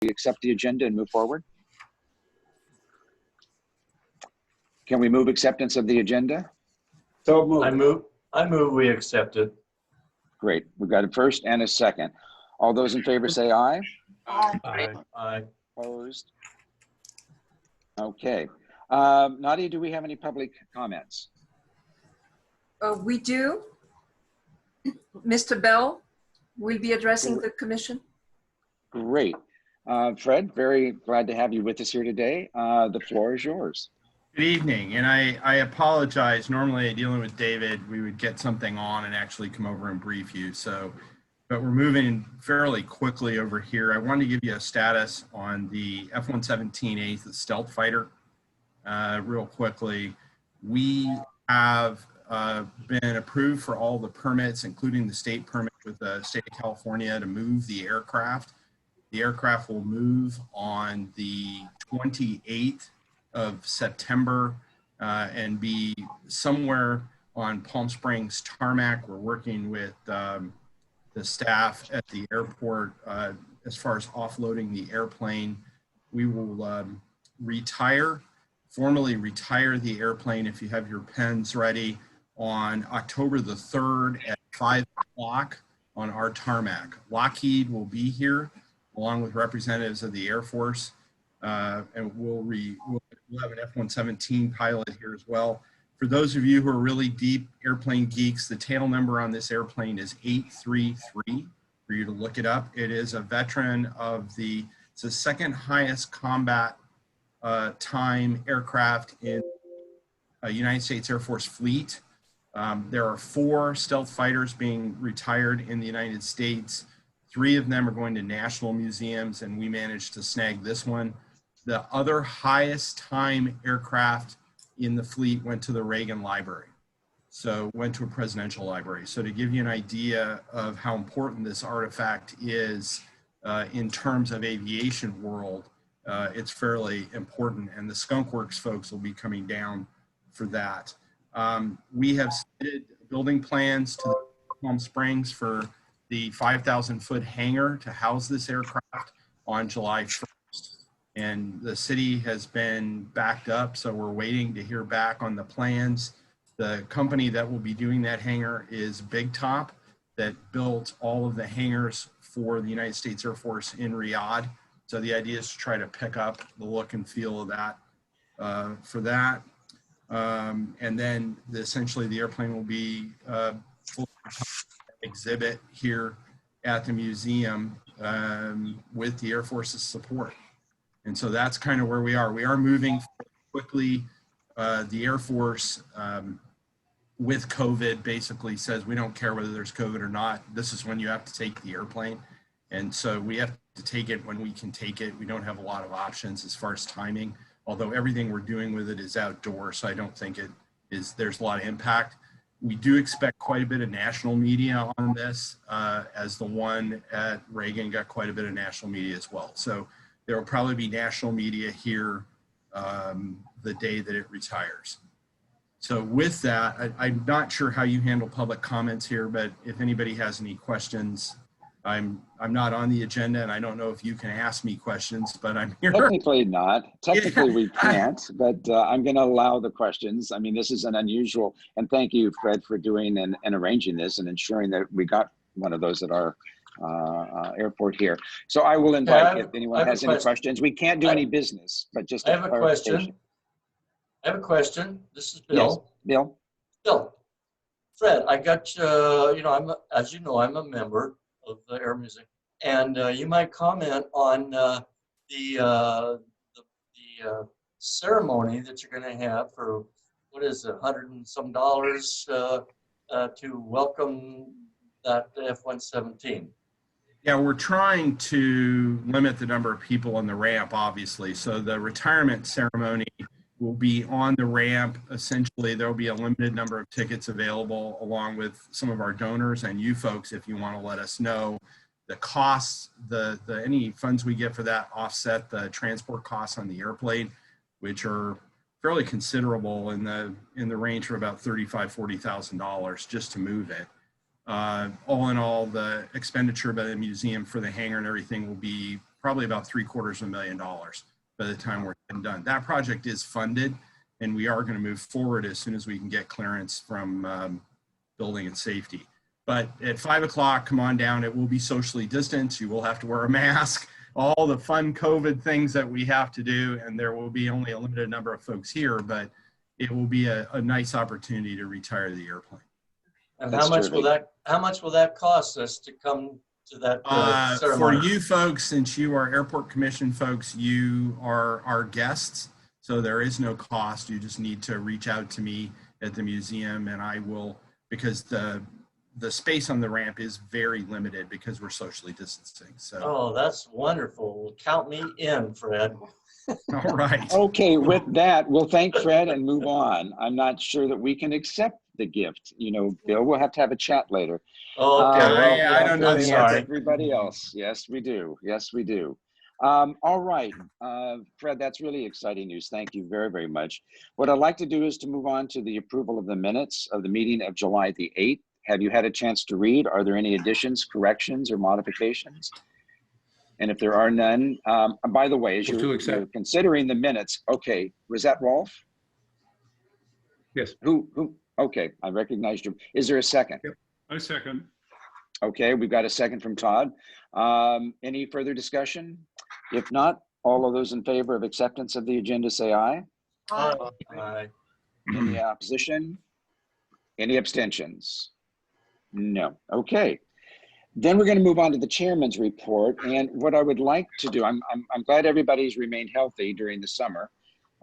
accept the agenda and move forward? Can we move acceptance of the agenda? So moved. I move we accept it. Great. We've got a first and a second. All those in favor say aye. Aye. Opposed? Okay. Nadia, do we have any public comments? We do. Mr. Bell will be addressing the commission. Great. Fred, very glad to have you with us here today. The floor is yours. Good evening, and I apologize. Normally, dealing with David, we would get something on and actually come over and brief you. But we're moving fairly quickly over here. I wanted to give you a status on the F-117A, the stealth fighter, real quickly. We have been approved for all the permits, including the state permit with the state of California to move the aircraft. The aircraft will move on the 28th of September and be somewhere on Palm Springs tarmac. We're working with the staff at the airport as far as offloading the airplane. We will formally retire the airplane, if you have your pens ready, on October the 3rd at 5 o'clock on our tarmac. Lockheed will be here along with representatives of the Air Force, and we'll have an F-117 pilot here as well. For those of you who are really deep airplane geeks, the tail number on this airplane is 833 for you to look it up. It is a veteran of it's the second highest combat time aircraft in United States Air Force fleet. There are 4 stealth fighters being retired in the United States. 3 of them are going to national museums, and we managed to snag this one. The other highest time aircraft in the fleet went to the Reagan Library. So went to a presidential library. So to give you an idea of how important this artifact is in terms of aviation world, it's fairly important, and the Skunk Works folks will be coming down for that. We have submitted building plans to Palm Springs for the 5,000-foot hangar to house this aircraft on July 1st. And the city has been backed up, so we're waiting to hear back on the plans. The company that will be doing that hangar is Big Top, that built all of the hangars for the United States Air Force in Riyadh. So the idea is to try to pick up the look and feel of that for that. And then essentially the airplane will be full exhibit here at the museum with the Air Force's support. And so that's kind of where we are. We are moving quickly. The Air Force with COVID basically says we don't care whether there's COVID or not. This is when you have to take the airplane. And so we have to take it when we can take it. We don't have a lot of options as far as timing, although everything we're doing with it is outdoors. So I don't think there's a lot of impact. We do expect quite a bit of national media on this, as the one at Reagan got quite a bit of national media as well. So there will probably be national media here the day that it retires. So with that, I'm not sure how you handle public comments here, but if anybody has any questions, I'm not on the agenda, and I don't know if you can ask me questions, but I'm here. Technically not. Technically we can't, but I'm going to allow the questions. I mean, this is an unusual, and thank you, Fred, for doing and arranging this and ensuring that we got one of those at our airport here. So I will invite if anyone has any questions. We can't do any business, but just I have a question. This is Bill. Yes. Bill, Fred, I got, as you know, I'm a member of the Air Museum, and you might comment on the ceremony that you're going to have for, what is it, $100 and some to welcome that F-117. Yeah, we're trying to limit the number of people on the ramp, obviously. So the retirement ceremony will be on the ramp. Essentially, there will be a limited number of tickets available, along with some of our donors and you folks, if you want to let us know. The costs, any funds we get for that offset the transport costs on the airplane, which are fairly considerable in the range of about $35,000, $40,000 just to move it. All in all, the expenditure by the museum for the hangar and everything will be probably about $750,000 by the time we're done. That project is funded, and we are going to move forward as soon as we can get clearance from building and safety. But at 5 o'clock, come on down. It will be socially distanced. You will have to wear a mask, all the fun COVID things that we have to do, and there will be only a limited number of folks here, but it will be a nice opportunity to retire the airplane. And That's how much will that cost us to come to that For ceremony? you folks, since you are Airport Commission folks, you are our guests, so there is no cost. You just need to reach out to me at the museum, and I will, because the space on the ramp is very limited because we're socially distancing. So, Oh, that's wonderful. Count me in, Fred. all right. Okay, with that, we'll thank Fred and move on. I'm not sure that we can accept the gift. You know, Bill, we'll have to have a chat later. Okay, well, I don't know I'm the sorry. Everybody else. Yes, we do. Yes, we do. All right, Fred, that's really exciting news. Thank you very, very much. What I'd like to do is to move on to the approval of the minutes of the meeting of July the 8th. Have you had a chance to read? Are there any additions, corrections, or modifications? And if there are none, by the way, as you're considering the minutes, okay, was that Rolf? Yes. Who? Okay, I recognized you. Is there a second? Yep. I second. Okay, we've got a second from Todd. Any further discussion? If not, all of those in favor of acceptance of the agenda say aye. Aye. Any opposition? Any abstentions? No. Okay. Then we're going to move on to the chairman's report. And what I would like to do, I'm glad everybody's remained healthy during the summer.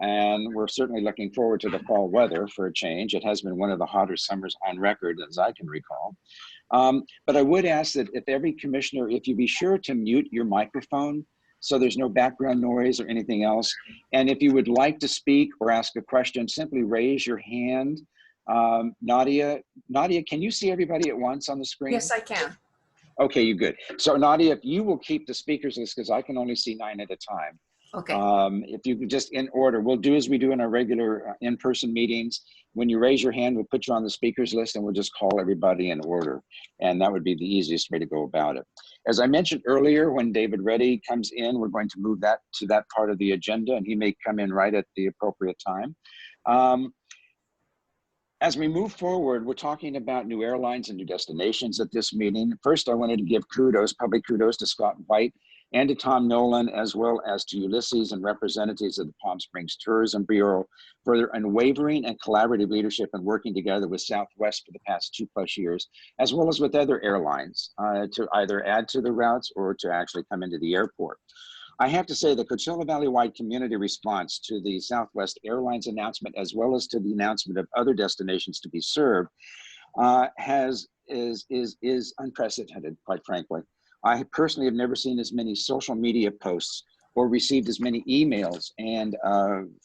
And we're certainly looking forward to the fall weather for a change. It has been one of the hotter summers on record as I can recall. But I would ask that if every commissioner, if you be sure to mute your microphone so there's no background noise or anything else. And if you would like to speak or ask a question, simply raise your hand. Nadia, can you see everybody at once on the screen? Yes, I can. Okay, you good. So Nadia, if you will keep the speakers list, because I can only see 9 at a time. Okay. If you could just in order, we'll do as we do in our regular in-person meetings. When you raise your hand, we'll put you on the speakers list and we'll just call everybody in order. And that would be the easiest way to go about it. As I mentioned earlier, when David Reddy comes in, we're going to move that to that part of the agenda, and he may come in right at the appropriate time. As we move forward, we're talking about new airlines and new destinations at this meeting. First, I wanted to give kudos, public kudos to Scott White and to Tom Nolan, as well as to Ulysses and representatives of the Palm Springs Tourism Bureau for their unwavering and collaborative leadership and working together with Southwest for the past 2+ years, as well as with other airlines to either add to the routes or to actually come into the airport. I have to say the Coachella Valley-wide community response to the Southwest Airlines announcement, as well as to the announcement of other destinations to be served, is unprecedented, quite frankly. I personally have never seen as many social media posts or received as many emails and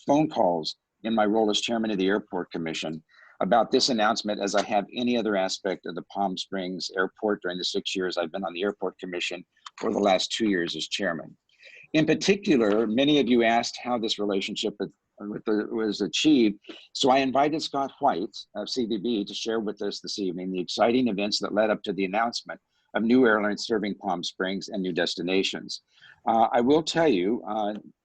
phone calls in my role as chairman of the Airport Commission about this announcement as I have any other aspect of the Palm Springs Airport during the 6 years I've been on the Airport Commission, or the last 2 years as chairman. In particular, many of you asked how this relationship was achieved. So I invited Scott White of CVB to share with us this evening the exciting events that led up to the announcement of new airlines serving Palm Springs and new destinations. I will tell you,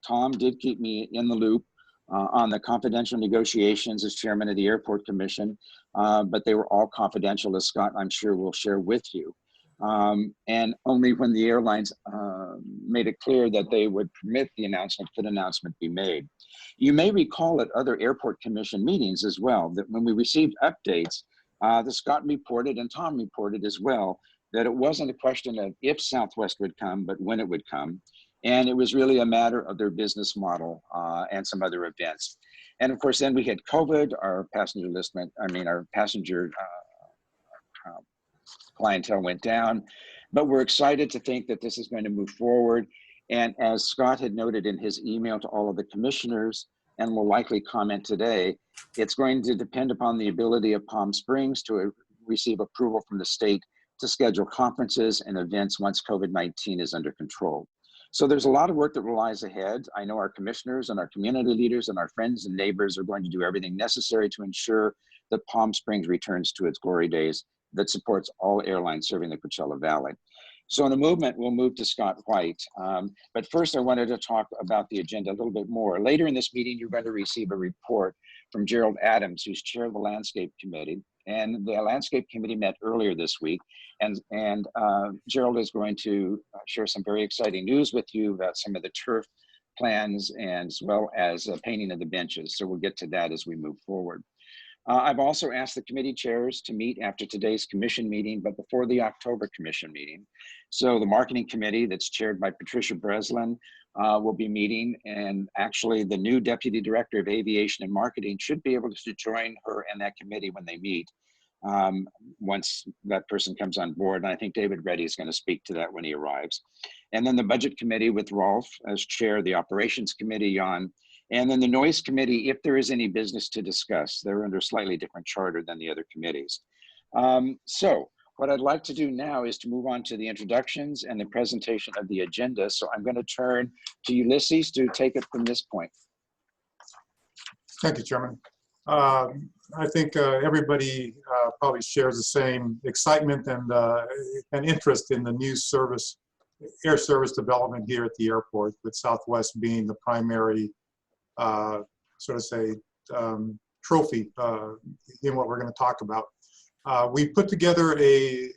Tom did keep me in the loop on the confidential negotiations as chairman of the Airport Commission, but they were all confidential, as Scott, I'm sure, will share with you. And only when the airlines made it clear that they would permit the announcement could announcement be made. You may recall at other Airport Commission meetings as well that when we received updates, that Scott reported and Tom reported as well that it wasn't a question of if Southwest would come, but when it would come. And it was really a matter of their business model and some other events. And of course, then we had COVID, our passenger clientele went down, but we're excited to think that this is going to move forward. And as Scott had noted in his email to all of the commissioners, and will likely comment today, it's going to depend upon the ability of Palm Springs to receive approval from the state to schedule conferences and events once COVID-19 is under control. So there's a lot of work that lies ahead. I know our commissioners and our community leaders and our friends and neighbors are going to do everything necessary to ensure that Palm Springs returns to its glory days that supports all airlines serving the Coachella Valley. So in a movement, we'll move to Scott White. But first, I wanted to talk about the agenda a little bit more. Later in this meeting, you're going to receive a report from Gerald Adams, who's chair of the Landscape Committee. And the Landscape Committee met earlier this week. And Gerald is going to share some very exciting news with you about some of the turf plans and as well as painting of the benches. So we'll get to that as we move forward. I've also asked the committee chairs to meet after today's commission meeting, but before the October commission meeting. So the marketing committee that's chaired by Patricia Breslin will be meeting, and actually the new deputy director of aviation and marketing should be able to join her and that committee when they meet once that person comes on board. And I think David Reddy is going to speak to that when he arrives. And then the budget committee with Rolf as chair, the operations committee, Jan, and then the noise committee, if there is any business to discuss. They're under a slightly different charter than the other committees. So what I'd like to do now is to move on to the introductions and the presentation of the agenda. So I'm going to turn to Ulysses to take it from this point. Thank you, Chairman. I think everybody probably shares the same excitement and interest in the new air service development here at the airport, with Southwest being the primary trophy in what we're going to talk about. We put together a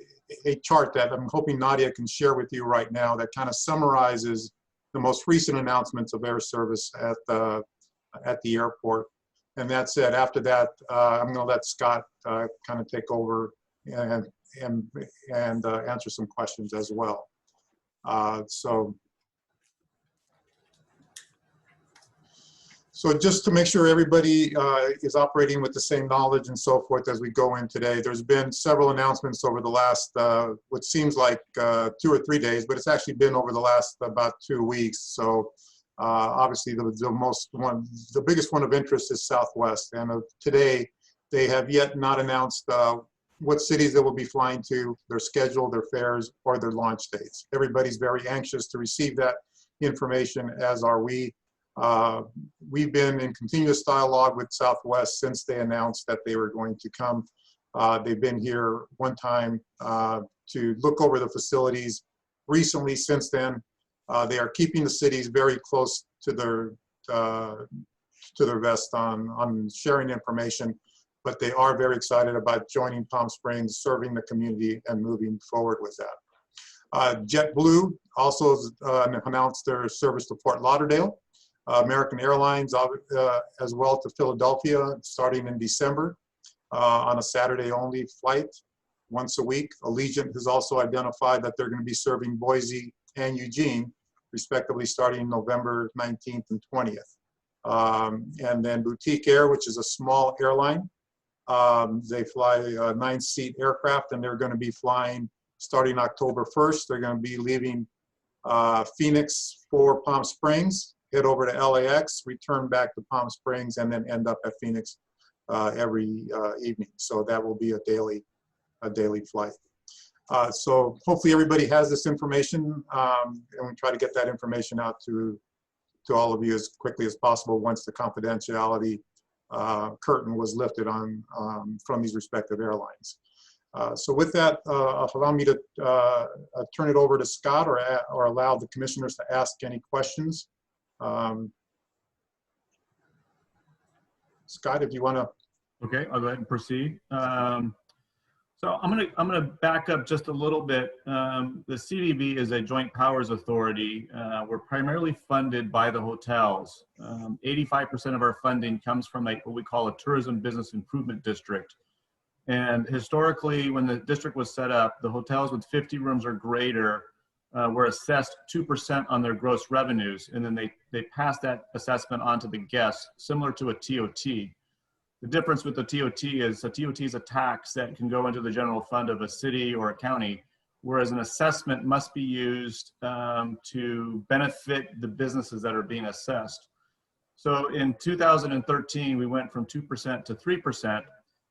chart that I'm hoping Nadia can share with you right now that kind of summarizes the most recent announcements of air service at the airport. And that said, after that, I'm going to let Scott kind of take over and answer some questions as well. So just to make sure everybody is operating with the same knowledge and so forth as we go in today, there's been several announcements over the last, what seems like 2 or 3 days, but it's actually been over the last about 2 weeks. So obviously the biggest one of interest is Southwest. And today they have yet not announced what cities they will be flying to, their schedule, their fares, or their launch dates. Everybody's very anxious to receive that information, as are we. We've been in continuous dialogue with Southwest since they announced that they were going to come. They've been here one time to look over the facilities. Recently, since then, they are keeping the cities very close to their vest on sharing information, but they are very excited about joining Palm Springs, serving the community, and moving forward with that. JetBlue also announced their service to Fort Lauderdale. American Airlines as well to Philadelphia starting in December on a Saturday-only flight once a week. Allegiant has also identified that they're going to be serving Boise and Eugene, respectively, starting November 19th and 20th. And then Boutique Air, which is a small airline, they fly a 9-seat aircraft, and they're going to be flying starting October 1st. They're going to be leaving Phoenix for Palm Springs, head over to LAX, return back to Palm Springs, and then end up at Phoenix every evening. So that will be a daily flight. So hopefully everybody has this information, and we try to get that information out to all of you as quickly as possible once the confidentiality curtain was lifted on from these respective airlines. So with that, allow me to turn it over to Scott, or allow the commissioners to ask any questions. Scott, if you want to. Okay, I'll go ahead and proceed. So I'm gonna back up just a little bit. The CVB is a joint powers authority. We're primarily funded by the hotels. 85% of our funding comes from what we call a tourism business improvement district. And historically, when the district was set up, the hotels with 50 rooms or greater were assessed 2% on their gross revenues, and then they passed that assessment on to the guests, similar to a TOT. The difference with the TOT is a TOT is a tax that can go into the general fund of a city or a county, whereas an assessment must be used to benefit the businesses that are being assessed. So in 2013, we went from 2% to 3%,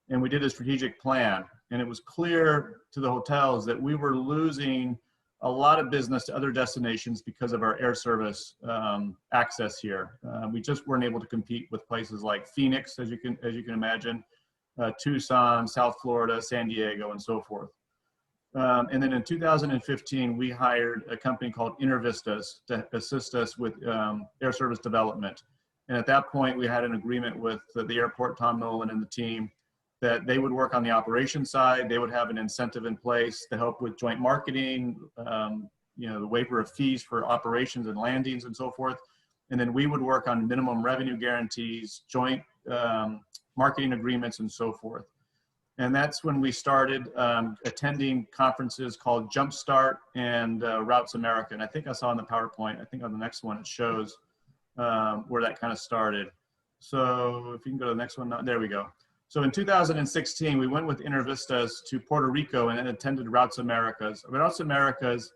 and we did a strategic plan. And it was clear to the hotels that we were losing a lot of business to other destinations because of our air service access here. We just weren't able to compete with places like Phoenix, as you can imagine, Tucson, South Florida, San Diego, and so forth. And then in 2015, we hired a company called InterVistas to assist us with air service development. And at that point, we had an agreement with the airport, Tom Nolan and the team, that they would work on the operations side. They would have an incentive in place to help with joint marketing, the waiver of fees for operations and landings and so forth. And then we would work on minimum revenue guarantees, joint marketing agreements, and so forth. And that's when we started attending conferences called Jumpstart and Routes America. And I think I saw in the PowerPoint, I think on the next one it shows where that kind of started. So if you can go to the next one, there we go. So in 2016, we went with InterVistas to Puerto Rico and attended Routes Americas. Routes Americas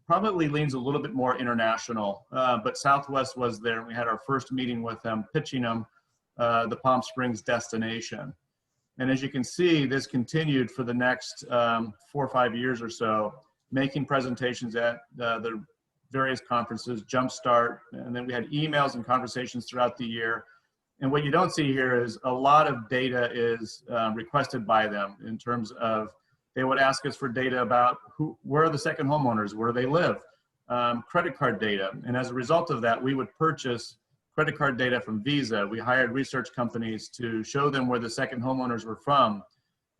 probably leans a little bit more international, but Southwest was there, and we had our first meeting with them, pitching them the Palm Springs destination. And as you can see, this continued for the next 4 or 5 years or so, making presentations at the various conferences, Jumpstart, and then we had emails and conversations throughout the year. And what you don't see here is a lot of data is requested by them in terms of, they would ask us for data about where are the second homeowners, where do they live, credit card data. And as a result of that, we would purchase credit card data from Visa. We hired research companies to show them where the second homeowners were from.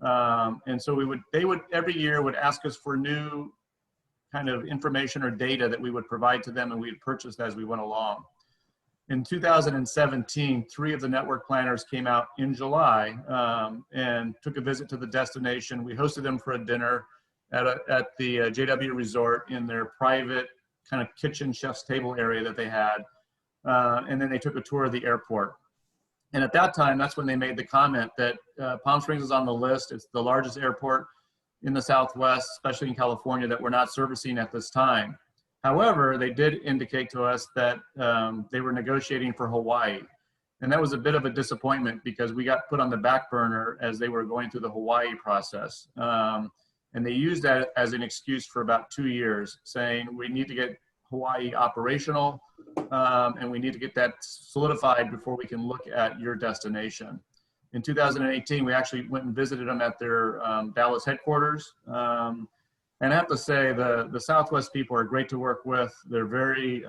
And so they would every year would ask us for new kind of information or data that we would provide to them, and we'd purchase as we went along. In 2017, 3 of the network planners came out in July and took a visit to the destination. We hosted them for a dinner at the JW Resort in their private kind of kitchen chef's table area that they had. And then they took a tour of the airport. And at that time, that's when they made the comment that Palm Springs is on the list. It's the largest airport in the Southwest, especially in California, that we're not servicing at this time. However, they did indicate to us that they were negotiating for Hawaii. And that was a bit of a disappointment because we got put on the back burner as they were going through the Hawaii process. And they used that as an excuse for about 2 years, saying we need to get Hawaii operational and we need to get that solidified before we can look at your destination. In 2018, we actually went and visited them at their Dallas headquarters. And I have to say, the Southwest people are great to work with. They're very,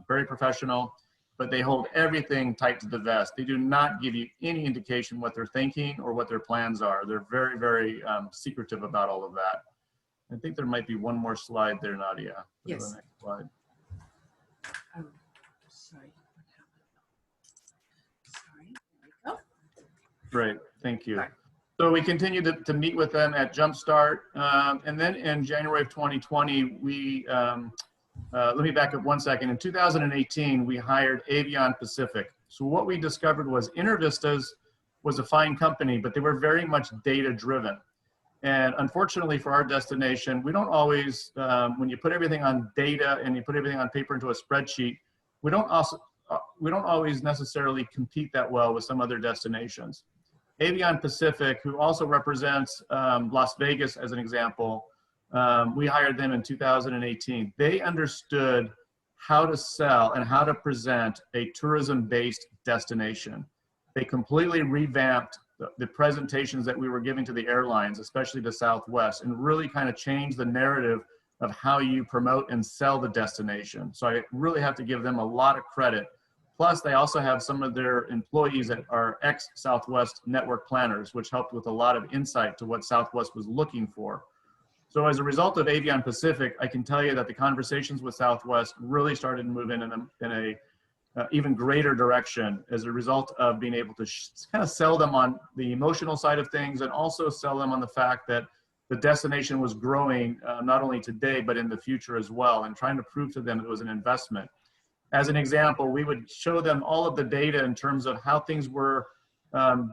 very professional, but they hold everything tight to the vest. They do not give you any indication what they're thinking or what their plans are. They're very, very secretive about all of that. I think there might be one more slide there, Nadia. Go to Yes. the next slide. Oh, sorry. What happened? Sorry. There we go. Great, thank you. Right. So we continued to meet with them at Jumpstart. And then in January of 2020, let me back up 1 second. In 2018, we hired Avion Pacific. So what we discovered was InterVistas was a fine company, but they were very much data driven. And unfortunately for our destination, we don't always, when you put everything on data and you put everything on paper into a spreadsheet, we don't always necessarily compete that well with some other destinations. Avion Pacific, who also represents Las Vegas as an example, we hired them in 2018. They understood how to sell and how to present a tourism-based destination. They completely revamped the presentations that we were giving to the airlines, especially to Southwest, and really kind of changed the narrative of how you promote and sell the destination. So I really have to give them a lot of credit. Plus, they also have some of their employees that are ex-Southwest network planners, which helped with a lot of insight to what Southwest was looking for. So as a result of Avion Pacific, I can tell you that the conversations with Southwest really started to move in a even greater direction as a result of being able to kind of sell them on the emotional side of things, and also sell them on the fact that the destination was growing not only today, but in the future as well, and trying to prove to them it was an investment. As an example, we would show them all of the data in terms of how things were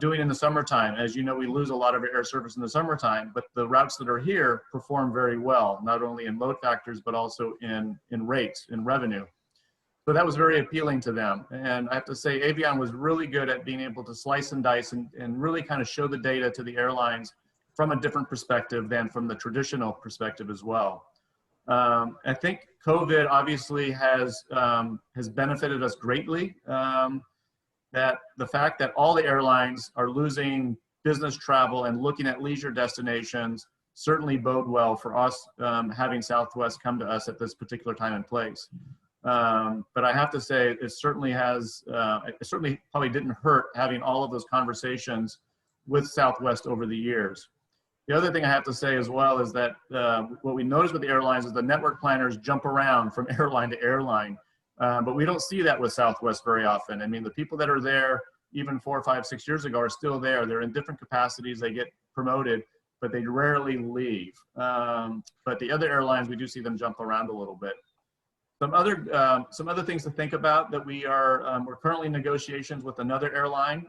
doing in the summertime. As you know, we lose a lot of air service in the summertime, but the routes that are here perform very well, not only in load factors, but also in rates, in revenue. So that was very appealing to them. And I have to say, Avion was really good at being able to slice and dice and really kind of show the data to the airlines from a different perspective than from the traditional perspective as well. I think COVID obviously has benefited us greatly. That the fact that all the airlines are losing business travel and looking at leisure destinations certainly bode well for us having Southwest come to us at this particular time and place. But I have to say, it certainly probably didn't hurt having all of those conversations with Southwest over the years. The other thing I have to say as well is that what we notice with the airlines is the network planners jump around from airline to airline, but we don't see that with Southwest very often. I mean, the people that are there even 4, 5, 6 years ago are still there. They're in different capacities, they get promoted, but they rarely leave. But the other airlines, we do see them jump around a little bit. Some other things to think about that we're currently in negotiations with another airline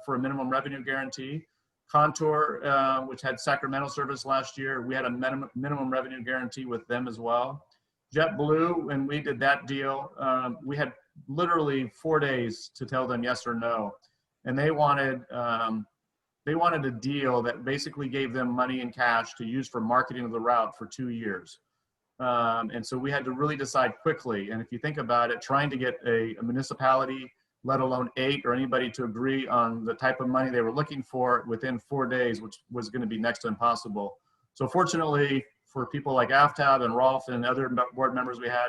for a minimum revenue guarantee. Contour, which had Sacramento service last year, we had a minimum revenue guarantee with them as well. JetBlue, when we did that deal, we had literally 4 days to tell them yes or no, and they wanted a deal that basically gave them money in cash to use for marketing of the route for 2 years. And so we had to really decide quickly. And if you think about it, trying to get a municipality, let alone 8 or anybody to agree on the type of money they were looking for within 4 days, which was going to be next to impossible. So fortunately for people like Aftab and Rolf and other board members we had,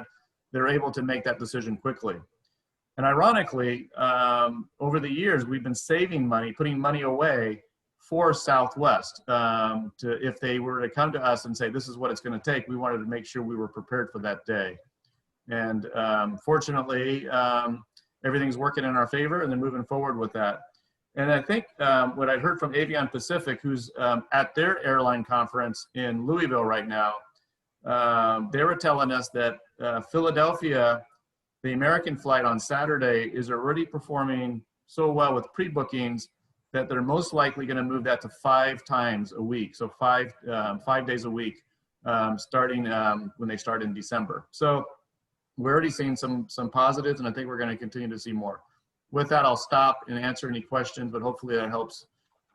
they're able to make that decision quickly. And ironically, over the years, we've been saving money, putting money away for Southwest. If they were to come to us and say, this is what it's going to take, we wanted to make sure we were prepared for that day. And fortunately, everything's working in our favor, and they're moving forward with that. And I think what I heard from Avion Pacific, who's at their airline conference in Louisville right now, they were telling us that Philadelphia, the American flight on Saturday, is already performing so well with pre-bookings that they're most likely going to move that to 5 times a week. So 5 days a week, starting when they start in December. So we're already seeing some positives, and I think we're going to continue to see more. With that, I'll stop and answer any questions, but hopefully that helps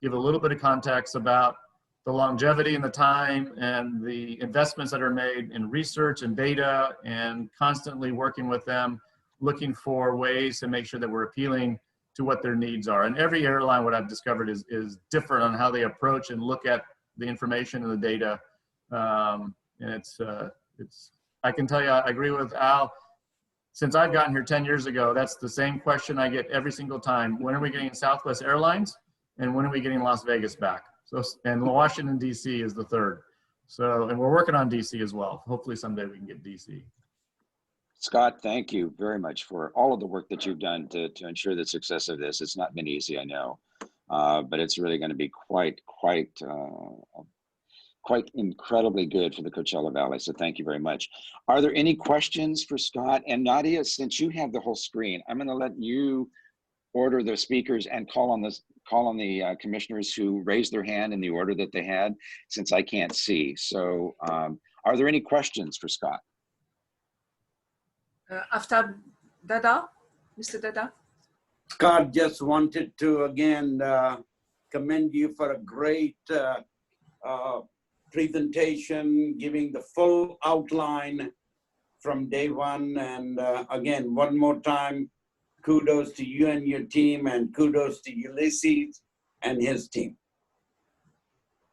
give a little bit of context about the longevity and the time and the investments that are made in research and data, and constantly working with them, looking for ways to make sure that we're appealing to what their needs are. And every airline, what I've discovered, is different on how they approach and look at the information and the data. And it's I can tell you, I agree with Al. Since I've gotten here 10 years ago, that's the same question I get every single time. When are we getting Southwest Airlines? And when are we getting Las Vegas back? So, and Washington, D.C. is the third. So, and we're working on D.C. as well. Hopefully someday we can get D.C. Scott, thank you very much for all of the work that you've done to ensure the success of this. It's not been easy, I know, but it's really going to be quite incredibly good for the Coachella Valley. So thank you very much. Are there any questions for Scott? And Nadia, since you have the whole screen, I'm going to let you order the speakers and call on the commissioners who raised their hand in the order that they had, since I can't see. So are there any questions for Scott? After Dada, Mr. Dada. Scott, just wanted to again commend you for a great presentation, giving the full outline from day one. And again, one more time, kudos to you and your team, and kudos to Ulysses and his team.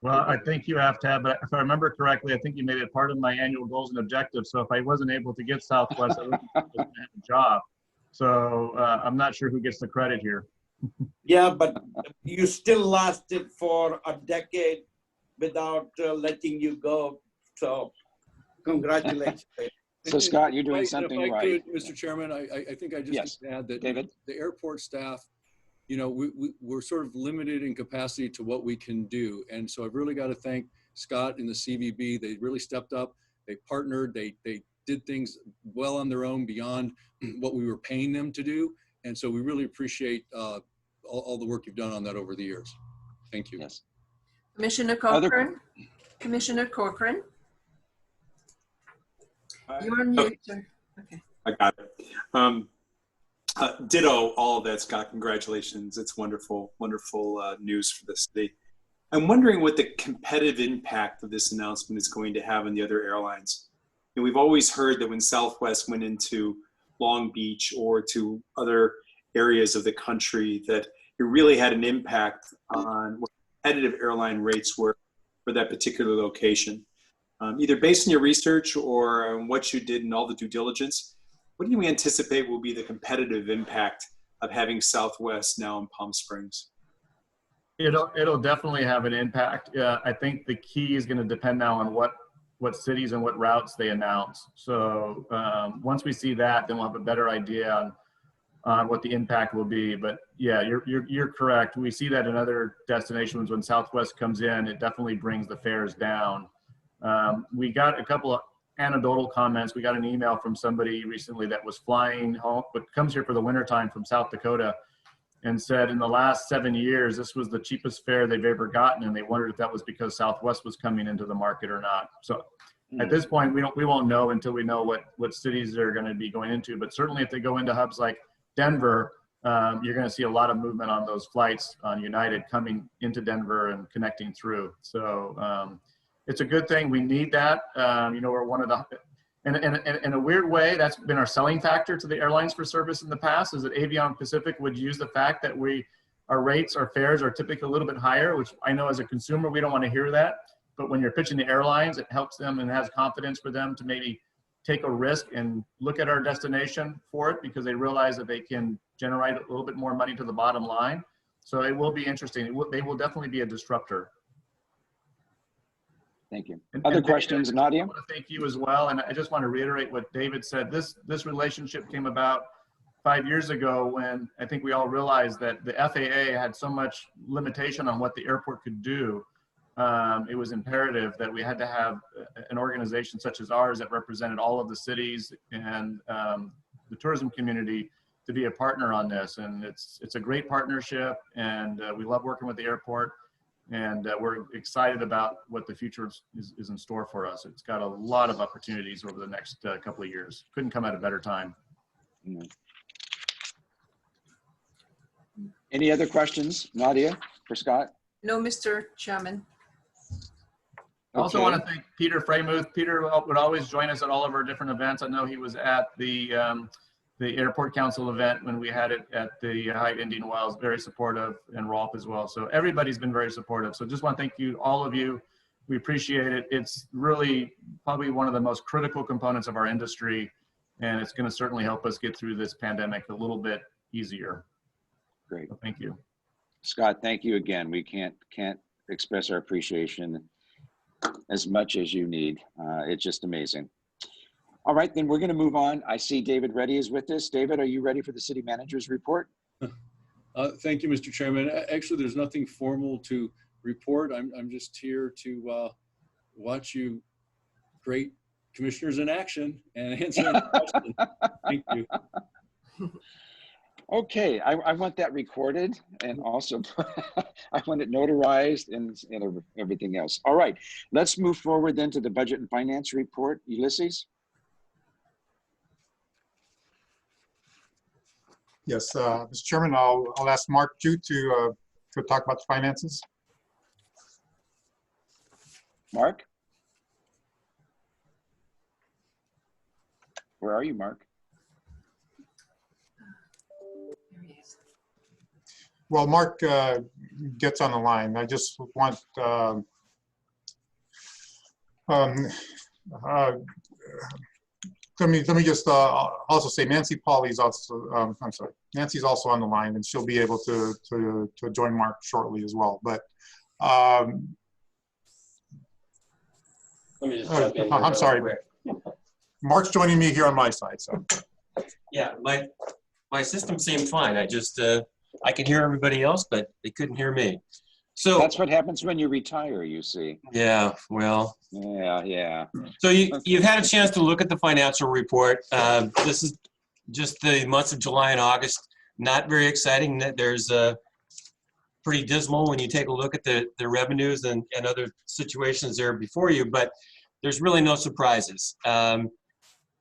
Well, I think you have to have, but if I remember correctly, I think you made it part of my annual goals and objectives. So if I wasn't able to get Southwest, I wouldn't have a job. So I'm not sure who gets the credit here. Yeah, but you still lasted for a decade without letting you go. So congratulations. So Scott, you're doing something if I right. could, Mr. Chairman, I think I just Yes. need to add that David? the airport staff, you know, we're sort of limited in capacity to what we can do. And so I've really got to thank Scott and the CVB. They really stepped up. They partnered. They did things well on their own beyond what we were paying them to do. And so we really appreciate all the work you've done on that over the years. Thank you. Yes. Commissioner Corcoran. Commissioner Corcoran. You're on mute. Okay. I got it. Ditto all of that, Scott. Congratulations. It's wonderful, wonderful news for the city. I'm wondering what the competitive impact of this announcement is going to have on the other airlines. And we've always heard that when Southwest went into Long Beach or to other areas of the country, that it really had an impact on what competitive airline rates were for that particular location. Either based on your research or on what you did in all the due diligence, what do you anticipate will be the competitive impact of having Southwest now in Palm Springs? It'll definitely have an impact. I think the key is going to depend now on what cities and what routes they announce. So once we see that, then we'll have a better idea on what the impact will be. But yeah, you're correct. We see that in other destinations when Southwest comes in, it definitely brings the fares down. We got a couple of anecdotal comments. We got an email from somebody recently that was flying home, but comes here for the wintertime from South Dakota, and said in the last 7 years, this was the cheapest fare they've ever gotten. And they wondered if that was because Southwest was coming into the market or not. So at this point, we won't know until we know what cities they're going to be going into. But certainly if they go into hubs like Denver, you're going to see a lot of movement on those flights on United coming into Denver and connecting through. So it's a good thing. We need that. We're one of the, in a weird way, that's been our selling factor to the airlines for service in the past, is that Avion Pacific would use the fact that our fares are typically a little bit higher, which I know as a consumer, we don't want to hear that. But when you're pitching the airlines, it helps them and has confidence for them to maybe take a risk and look at our destination for it, because they realize that they can generate a little bit more money to the bottom line. So it will be interesting. They will definitely be a disruptor. Thank you. Other questions, Nadia? I want to thank you as well. And I just want to reiterate what David said. This relationship came about 5 years ago when I think we all realized that the FAA had so much limitation on what the airport could do. It was imperative that we had to have an organization such as ours that represented all of the cities and the tourism community to be a partner on this. And it's a great partnership, and we love working with the airport. And we're excited about what the future is in store for us. It's got a lot of opportunities over the next couple of years. Couldn't come at a better time. Any other questions, Nadia, for Scott? No, Mr. Chairman. I also want to thank Peter Freymuth. Peter would always join us at all of our different events. I know he was at the Airport Council event when we had it at the Hyatt Indian Wells, very supportive, and Rolf as well. So everybody's been very supportive. So just want to thank you, all of you. We appreciate it. It's really probably one of the most critical components of our industry, and it's going to certainly help us get through this pandemic a little bit easier. Great. So thank you. Scott, thank you again. We can't express our appreciation as much as you need. It's just amazing. All right, then we're going to move on. I see David Reddy is with us. David, are you ready for the city manager's report? Thank you, Mr. Chairman. Actually, there's nothing formal to report. I'm just here to watch you great commissioners in action and answer any questions. Thank you. Okay, I want that recorded, and also I want it notarized and everything else. All right, let's move forward then to the budget and finance report. Ulysses? Yes, Mr. Chairman, I'll ask Mark Chu to talk about the finances. Mark? Where are you, Mark? There he is. Well, Mark gets on the line. I just want let me just also say Nancy Pauly's also, I'm sorry, Nancy's also on the line, and she'll be able to join Mark shortly as well. But Let me just jump in here I'm real sorry. quick. Mark's joining me here on my side. So Yeah, my system seemed fine. I just I could hear everybody else, but they couldn't hear me. So That's what happens when you retire, you see. yeah, well, Yeah. so you've had a chance to look at the financial report. This is just the months of July and August. Not very exciting. There's pretty dismal when you take a look at the revenues and other situations there before you, but there's really no surprises.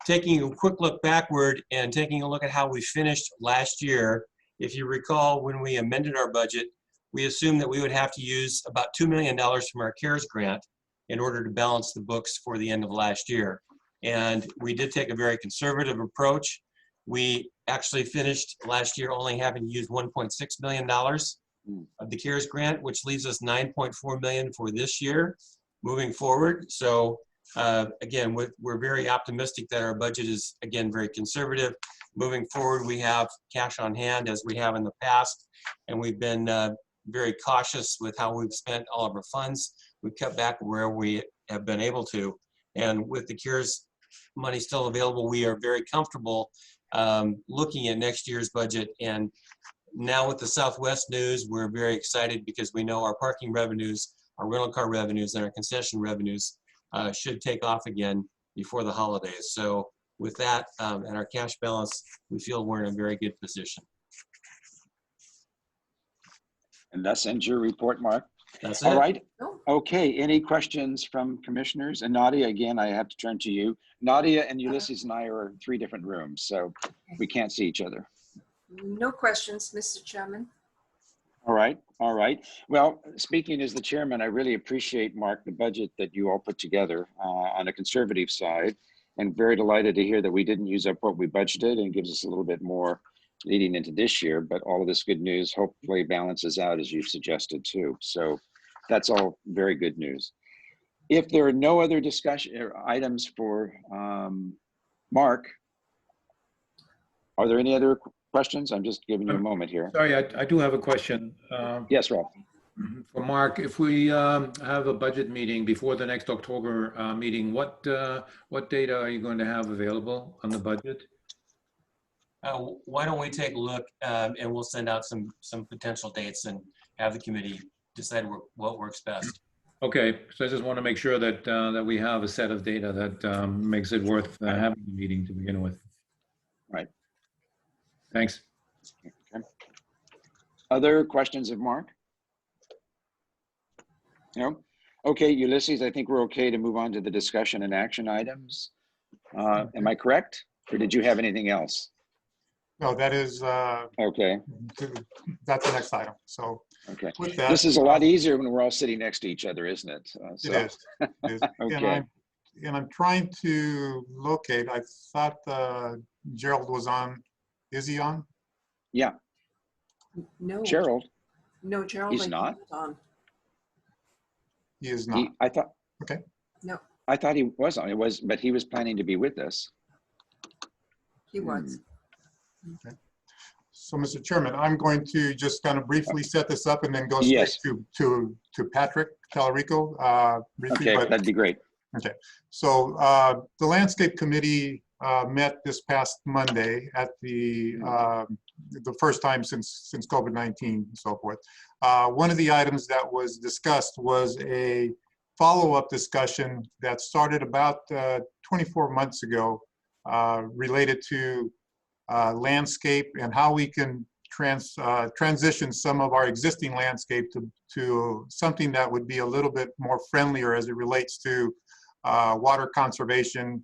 Taking a quick look backward and taking a look at how we finished last year, if you recall, when we amended our budget, we assumed that we would have to use about $2 million from our CARES grant in order to balance the books for the end of last year. And we did take a very conservative approach. We actually finished last year only having used $1.6 million of the CARES grant, which leaves us $9.4 million for this year. moving forward. So again, we're very optimistic that our budget is, again, very conservative. Moving forward, we have cash on hand as we have in the past, and we've been very cautious with how we've spent all of our funds. We've cut back where we have been able to. And with the CARES money still available, we are very comfortable looking at next year's budget. And now with the Southwest news, we're very excited because we know our parking revenues, our rental car revenues, and our concession revenues should take off again before the holidays. So with that and our cash balance, we feel we're in a very good position. And that ends your report, Mark. That's it. All right. No. Okay, any questions from commissioners? And Nadia, again, I have to turn to you. Nadia and Ulysses and I are in 3 different rooms, so we can't see each other. No questions, Mr. Chairman. All right, all right. Well, speaking as the chairman, I really appreciate, Mark, the budget that you all put together on a conservative side, and very delighted to hear that we didn't use up what we budgeted and gives us a little bit more leading into this year, but all of this good news hopefully balances out as you've suggested too. So that's all very good news. If there are no other discussion or items for Mark, are there any other questions? I'm just giving you a moment here. Sorry, I do have a question. Yes, Ralph. For Mark, if we have a budget meeting before the next October meeting, what data are you going to have available on the budget? Why don't we take a look and we'll send out some potential dates and have the committee decide what works best. Okay, so I just want to make sure that that we have a set of data that makes it worth having the meeting to begin with. Right. Thanks. Okay. Other questions of Mark? No? Okay, Ulysses, I think we're okay to move on to the discussion and action items. Am I correct? Or did you have anything else? No, that is, Okay, that's the next item. So okay. with that. This is a lot easier when we're all sitting next to each other, isn't it? It is. It is. Okay. And I'm trying to locate, I thought Gerald was on. Is he on? Yeah, No. Gerald, No, Gerald. He's I think, not? is on. He is not. I thought. Okay. No, I thought he was on. It was, but he was planning to be with us. he was. So, Mr. Chairman, I'm going to just kind of briefly set this up and then go straight Yes. to Patrick Talarico. Briefly, Okay, but- that'd be great. Okay, so the Landscape Committee met this past Monday at the first time since COVID-19 and so forth. One of the items that was discussed was a follow-up discussion that started about 24 months ago related to landscape and how we can transition some of our existing landscape to something that would be a little bit more friendlier as it relates to water conservation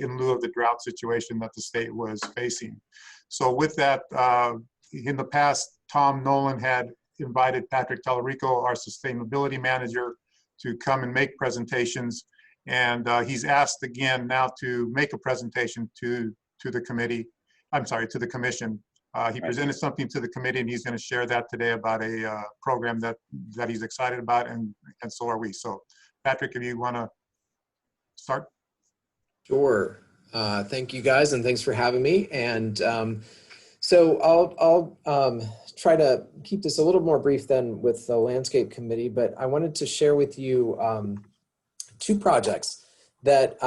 in lieu of the drought situation that the state was facing. So with that, in the past, Tom Nolan had invited Patrick Talarico, our sustainability manager, to come and make presentations. And he's asked again now to make a presentation to the committee. I'm sorry, to the commission. He presented something to the committee and he's going to share that today about a program that he's excited about, and so are we. So Patrick, if you want to start. Sure. Thank you guys, and thanks for having me. And so I'll try to keep this a little more brief than with the Landscape Committee, but I wanted to share with you 2 projects that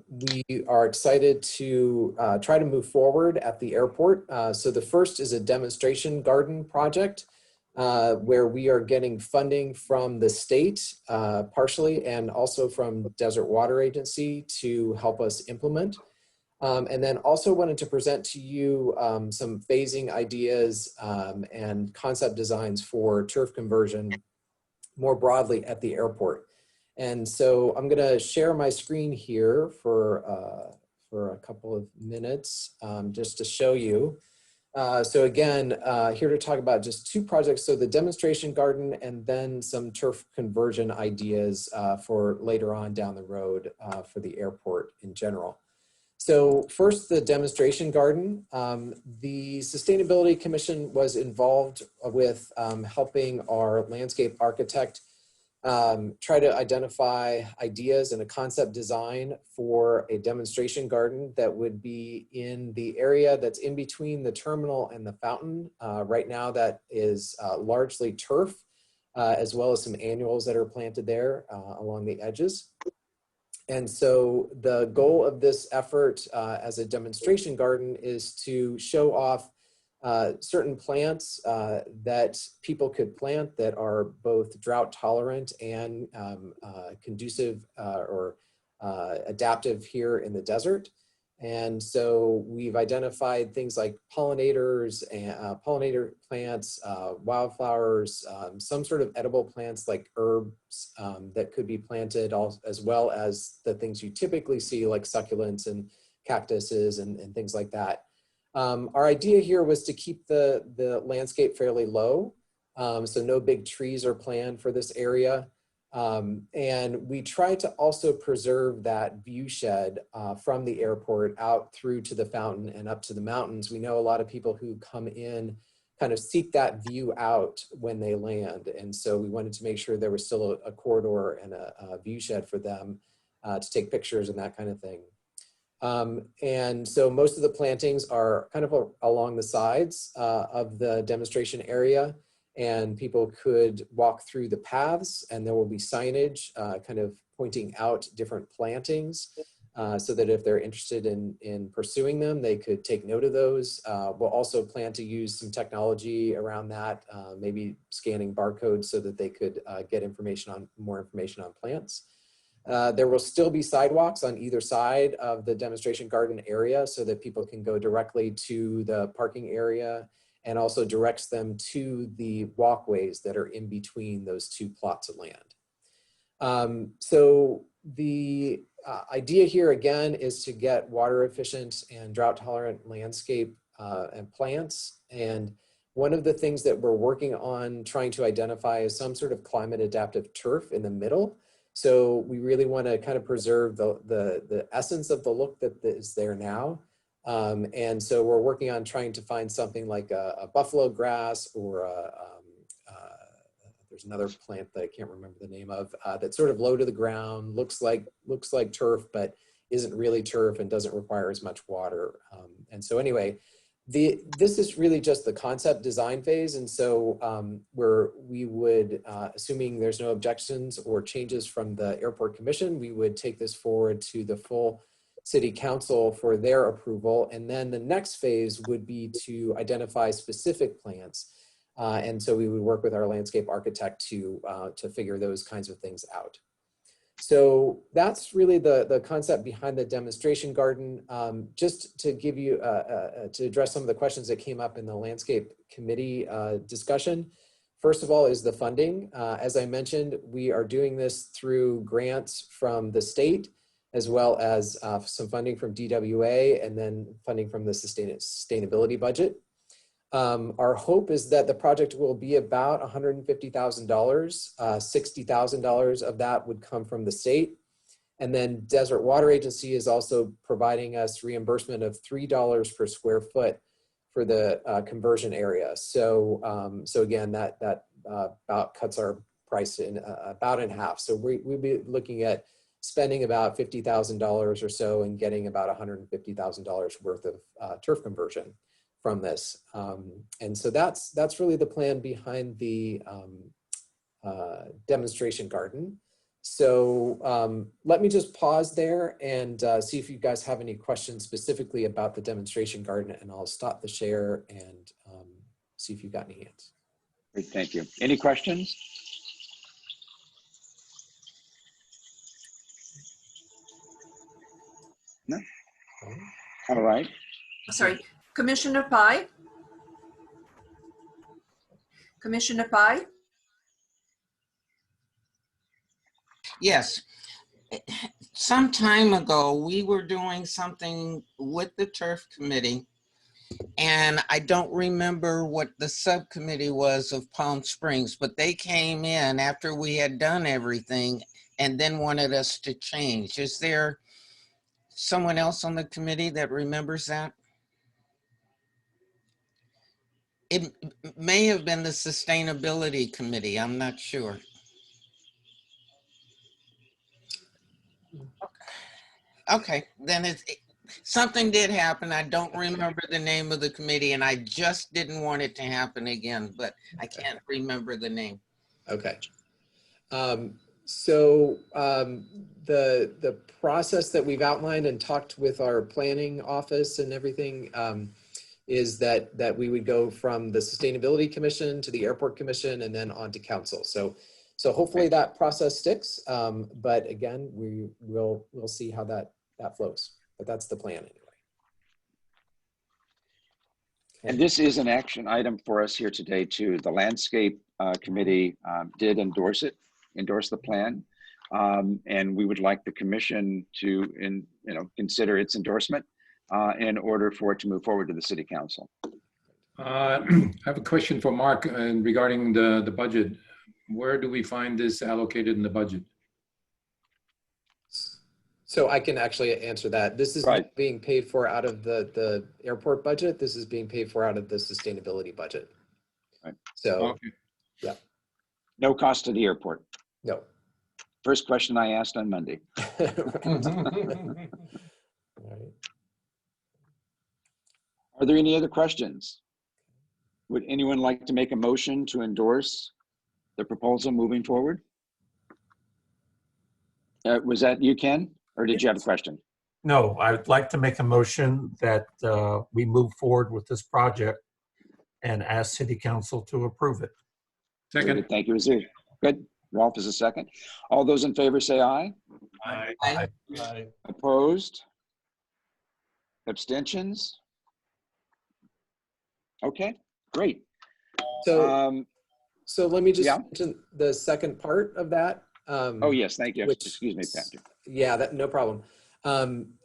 we are excited to try to move forward at the airport. So the first is a demonstration garden project where we are getting funding from the state partially, and also from Desert Water Agency to help us implement. And then also wanted to present to you some phasing ideas and concept designs for turf conversion more broadly at the airport. And so I'm going to share my screen here for a couple of minutes just to show you. So again, here to talk about just 2 projects. So the demonstration garden and then some turf conversion ideas for later on down the road for the airport in general. So first, the demonstration garden. The Sustainability Commission was involved with helping our landscape architect try to identify ideas and a concept design for a demonstration garden that would be in the area that's in between the terminal and the fountain. Right now that is largely turf, as well as some annuals that are planted there along the edges. And so the goal of this effort as a demonstration garden is to show off certain plants that people could plant that are both drought tolerant and conducive or adaptive here in the desert. And so we've identified things like pollinators and pollinator plants, wildflowers, some sort of edible plants like herbs that could be planted, as well as the things you typically see like succulents and cactuses and things like that. Our idea here was to keep the landscape fairly low, so no big trees are planned for this area. And we try to also preserve that view shed from the airport out through to the fountain and up to the mountains. We know a lot of people who come in kind of seek that view out when they land. And so we wanted to make sure there was still a corridor and a view shed for them to take pictures and that kind of thing. And so most of the plantings are kind of along the sides of the demonstration area, and people could walk through the paths, and there will be signage kind of pointing out different plantings so that if they're interested in pursuing them, they could take note of those. We'll also plan to use some technology around that, maybe scanning barcodes so that they could get more information on plants. There will still be sidewalks on either side of the demonstration garden area so that people can go directly to the parking area, and also directs them to the walkways that are in between those two plots of land. So the idea here again is to get water efficient and drought tolerant landscape and plants. And one of the things that we're working on trying to identify is some sort of climate adaptive turf in the middle. So we really want to kind of preserve the essence of the look that is there now. And so we're working on trying to find something like a buffalo grass, or there's another plant that I can't remember the name of, that's sort of low to the ground, looks like turf, but isn't really turf and doesn't require as much water. And so anyway, this is really just the concept design phase. And so we would, assuming there's no objections or changes from the Airport Commission, we would take this forward to the full City Council for their approval. And then the next phase would be to identify specific plants. And so we would work with our landscape architect to figure those kinds of things out. So that's really the concept behind the demonstration garden. Just to give you, to address some of the questions that came up in the landscape committee discussion. First of all is the funding. As I mentioned, we are doing this through grants from the state, as well as some funding from DWA, and then funding from the sustainability budget. Our hope is that the project will be about $150,000. $60,000 of that would come from the state. And then Desert Water Agency is also providing us reimbursement of $3 per square foot for the conversion area. So, so again, that about cuts our price in about in half. So we'll be looking at spending about $50,000 or so and getting about $150,000 worth of turf conversion from this. And so that's really the plan behind the demonstration garden. So let me just pause there and see if you guys have any questions specifically about the demonstration garden, and I'll stop the share and see if you've got any hands. Great, thank you. Any questions? No? All right. Sorry, Commissioner Pai? Commissioner Pai? Yes. Some time ago, we were doing something with the turf committee, and I don't remember what the subcommittee was of Palm Springs, but they came in after we had done everything and then wanted us to change. Is there someone else on the committee that remembers that? It may have been the sustainability committee, I'm not sure. Okay, then something did happen. I don't remember the name of the committee, and I just didn't want it to happen again, but I can't remember the name. Okay. So the process that we've outlined and talked with our planning office and everything is that we would go from the Sustainability Commission to the Airport Commission and then on to council. So hopefully that process sticks. But again, we'll see how that flows. But that's the plan anyway. And this is an action item for us here today too. The Landscape Committee did endorse the plan. And we would like the commission to consider its endorsement in order for it to move forward to the city council. I have a question for Mark regarding the budget. Where do we find this allocated in the budget? So I can actually answer that. This is right. Being paid for out of the airport budget. This is being paid for out of the sustainability budget. Right. So, okay. Yeah. No cost to the airport. No. First question I asked on Monday. Right. Are there any other questions? Would anyone like to make a motion to endorse the proposal moving forward? Was that you, Ken? Or did you have a question? No, I'd like to make a motion that we move forward with this project and ask City Council to approve it. Second. Thank you, Azir. Good. Rolf is a second. All those in favor say aye. Aye. Aye. Aye. Opposed? Abstentions? Okay, great. So, so let me just yeah. mention the second part of that. Oh yes, thank you. Which, excuse me, Patrick. Yeah, no problem.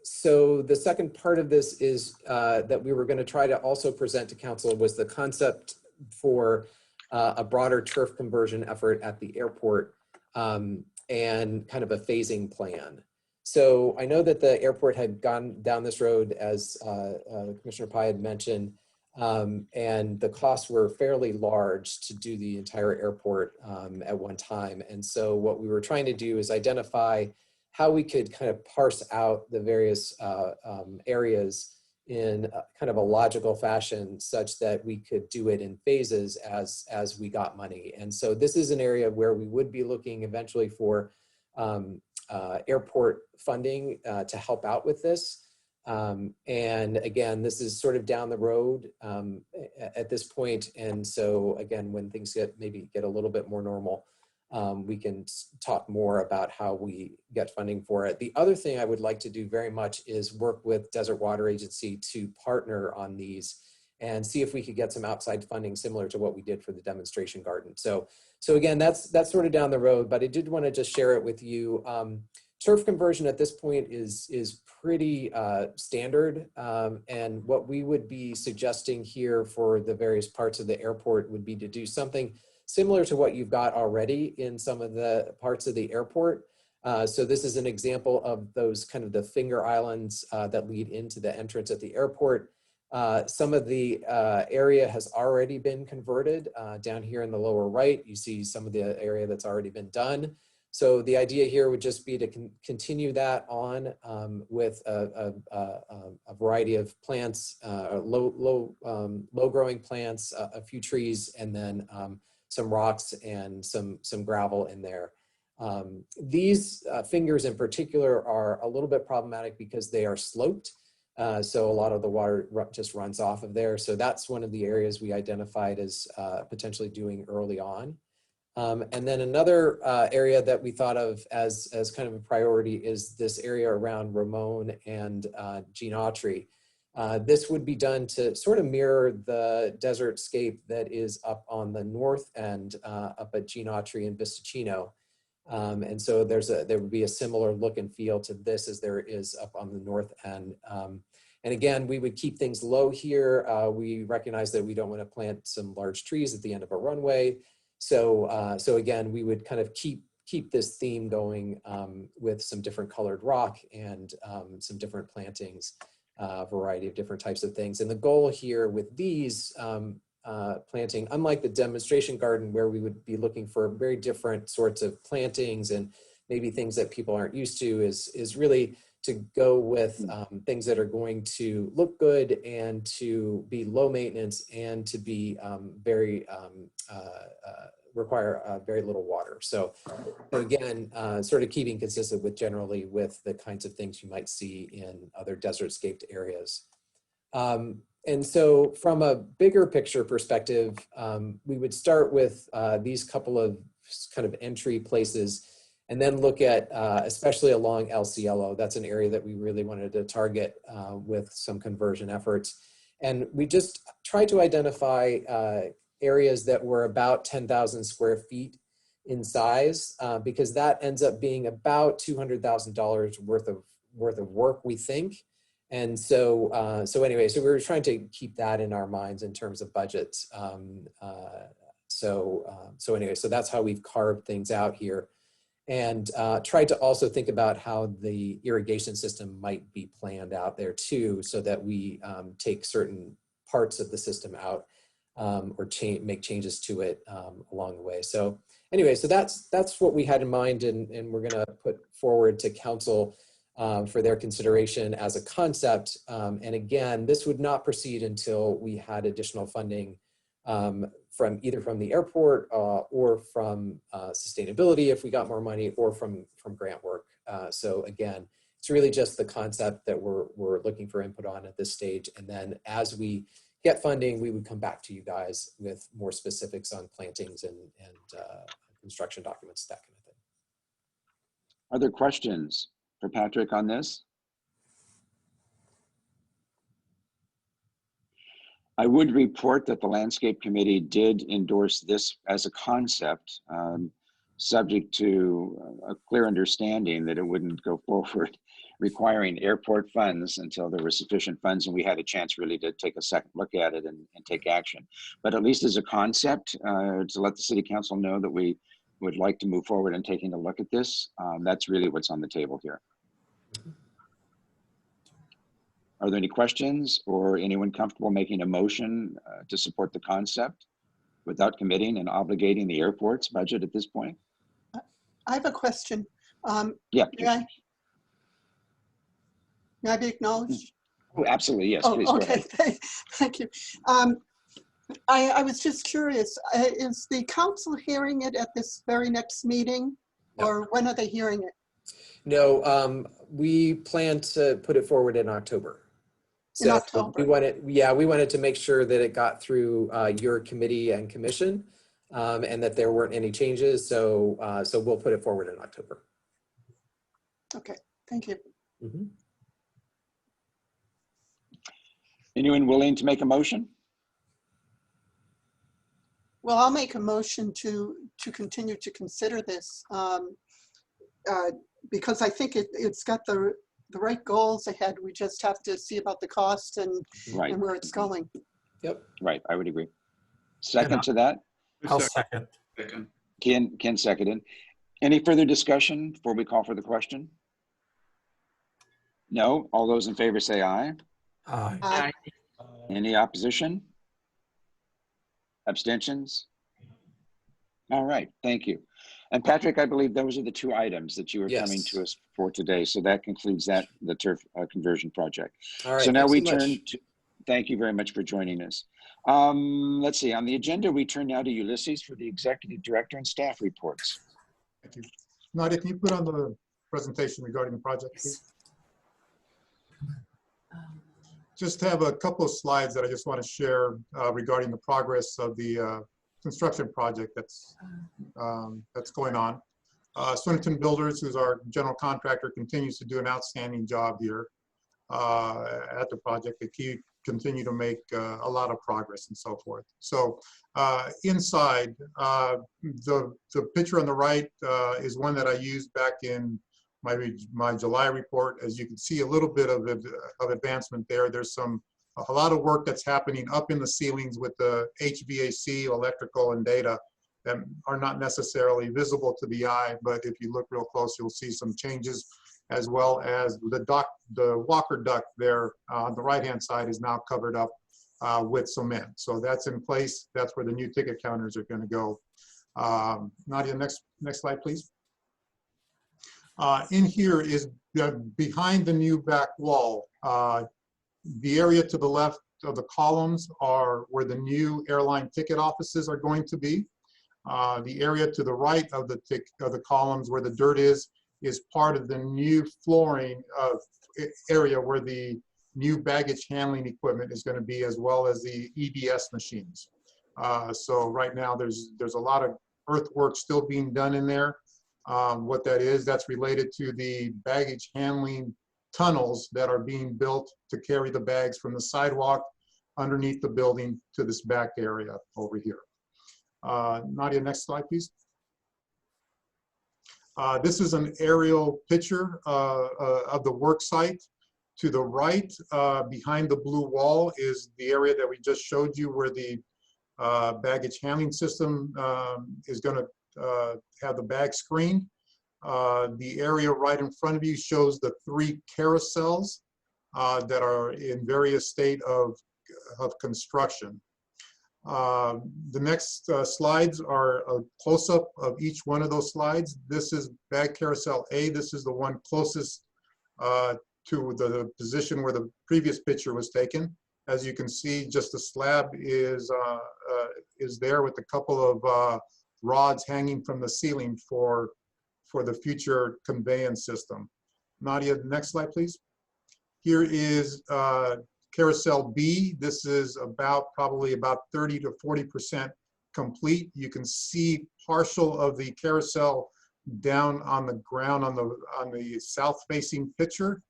So the second part of this is that we were going to try to also present to council was the concept for a broader turf conversion effort at the airport and kind of a phasing plan. So I know that the airport had gone down this road, as Commissioner Pai had mentioned, and the costs were fairly large to do the entire airport at one time. And so what we were trying to do is identify how we could kind of parse out the various areas in kind of a logical fashion such that we could do it in phases as we got money. And so this is an area where we would be looking eventually for airport funding to help out with this. And again, this is sort of down the road at this point. And so again, when things maybe get a little bit more normal, we can talk more about how we get funding for it. The other thing I would like to do very much is work with Desert Water Agency to partner on these and see if we could get some outside funding similar to what we did for the demonstration garden. So again, that's sort of down the road, but I did want to just share it with you. Turf conversion at this point is pretty standard. And what we would be suggesting here for the various parts of the airport would be to do something similar to what you've got already in some of the parts of the airport. So this is an example of those kind of the finger islands that lead into the entrance at the airport. Some of the area has already been converted. Down here in the lower right, you see some of the area that's already been done. So the idea here would just be to continue that on with a variety of plants, low growing plants, a few trees, and then some rocks and some gravel in there. These fingers in particular are a little bit problematic because they are sloped. So a lot of the water just runs off of there. So that's one of the areas we identified as potentially doing early on. And then another area that we thought of as kind of a priority is this area around Ramon and Gene Autry. This would be done to sort of mirror the desert scape that is up on the north end, up at Gene Autry and Vistacino. And so there would be a similar look and feel to this as there is up on the north end. And again, we would keep things low here. We recognize that we don't want to plant some large trees at the end of a runway. So again, we would kind of keep this theme going with some different colored rock and some different plantings, a variety of different types of things. And the goal here with these planting, unlike the demonstration garden where we would be looking for very different sorts of plantings and maybe things that people aren't used to, is really to go with things that are going to look good and to be low maintenance and to be require very little water. So again, sort of keeping consistent with generally with the kinds of things you might see in other desert-scaped areas. And so from a bigger picture perspective, we would start with these couple of kind of entry places and then look at, especially along El Cielo, that's an area that we really wanted to target with some conversion efforts. And we just tried to identify areas that were about 10,000 square feet in size, because that ends up being about $200,000 worth of work, we think. And so, so anyway, so we were trying to keep that in our minds in terms of budgets. So anyway, so that's how we've carved things out here, and tried to also think about how the irrigation system might be planned out there too, so that we take certain parts of the system out or make changes to it along the way. So anyway, so that's what we had in mind, and we're gonna put forward to council for their consideration as a concept. And again, this would not proceed until we had additional funding from either from the airport or from sustainability if we got more money, or from grant work. So again, it's really just the concept that we're looking for input on at this stage. And then as we get funding, we would come back to you guys with more specifics on plantings and construction documents, that kind of thing. Are there questions for Patrick on this? I would report that the Landscape Committee did endorse this as a concept, subject to a clear understanding that it wouldn't go forward requiring airport funds until there were sufficient funds and we had a chance really to take a second look at it and take action. But at least as a concept, to let the City Council know that we would like to move forward and taking a look at this, that's really what's on the table here. Are there any questions or anyone comfortable making a motion to support the concept without committing and obligating the airport's budget at this point? I have a question. Yeah. May I be acknowledged? Oh, absolutely, yes, Oh, please go okay, ahead. thank you. I was just curious, is the council hearing it at this very next meeting? No. Or when are they hearing it? No, we plan to put it forward in October. In October. we wanted to make sure that it got through your committee and commission, and that there weren't any changes. So we'll put it forward in October. Okay, thank you. Mm-hmm. Anyone willing to make a motion? Well, I'll make a motion to continue to consider this because I think it's got the right goals ahead. We just have to see about the cost and where it's going. Yep. Right, I would agree. Second to that? I'll second. Ken seconded. Any further discussion before we call for the question? No? All those in favor say aye. Aye. Any opposition? Abstentions? All right, thank you. And Patrick, I believe those are the two items that you were coming to us for today. So that concludes the turf conversion project. All right, so now we so turn to, thank you very much for joining us. Let's see, on the agenda, we turn now to Ulysses for the executive director and staff reports. Thank you. Nadia, can you put on the presentation regarding the project, please? Just have a couple of slides that I just want to share regarding the progress of the construction project that's going on. Swinnerton Builders, who's our general contractor, continues to do an outstanding job here at the project. They continue to make a lot of progress and so forth. So inside, the picture on the right is one that I used back in my July report. As you can see, a little bit of advancement there. There's a lot of work that's happening up in the ceilings with the HVAC, electrical, and data that are not necessarily visible to the eye, but if you look real close, you'll see some changes, as well as the walker duct there on the right-hand side is now covered up with cement. So that's in place. That's where the new ticket counters are going to go. Nadia, next slide, please. In here is behind the new back wall. The area to the left of the columns are where the new airline ticket offices are going to be. The area to the right of the columns where the dirt is part of the new flooring area where the new baggage handling equipment is going to be, as well as the EDS machines. So right now there's a lot of earthwork still being done in there. What that is, that's related to the baggage handling tunnels that are being built to carry the bags from the sidewalk underneath the building to this back area over here. Nadia, next slide, please. This is an aerial picture of the work site. To the right, behind the blue wall, is the area that we just showed you where the baggage handling system is going to have the bag screened. The area right in front of you shows the 3 carousels that are in various state of construction. The next slides are a close-up of each one of those slides. This is bag carousel A. This is the one closest to the position where the previous picture was taken. As you can see, just the slab is there with a couple of rods hanging from the ceiling for the future conveyance system. Nadia, next slide, please. Here is carousel B. This is probably about 30 to 40% complete. You can see partial of the carousel down on the ground on the south-facing picture,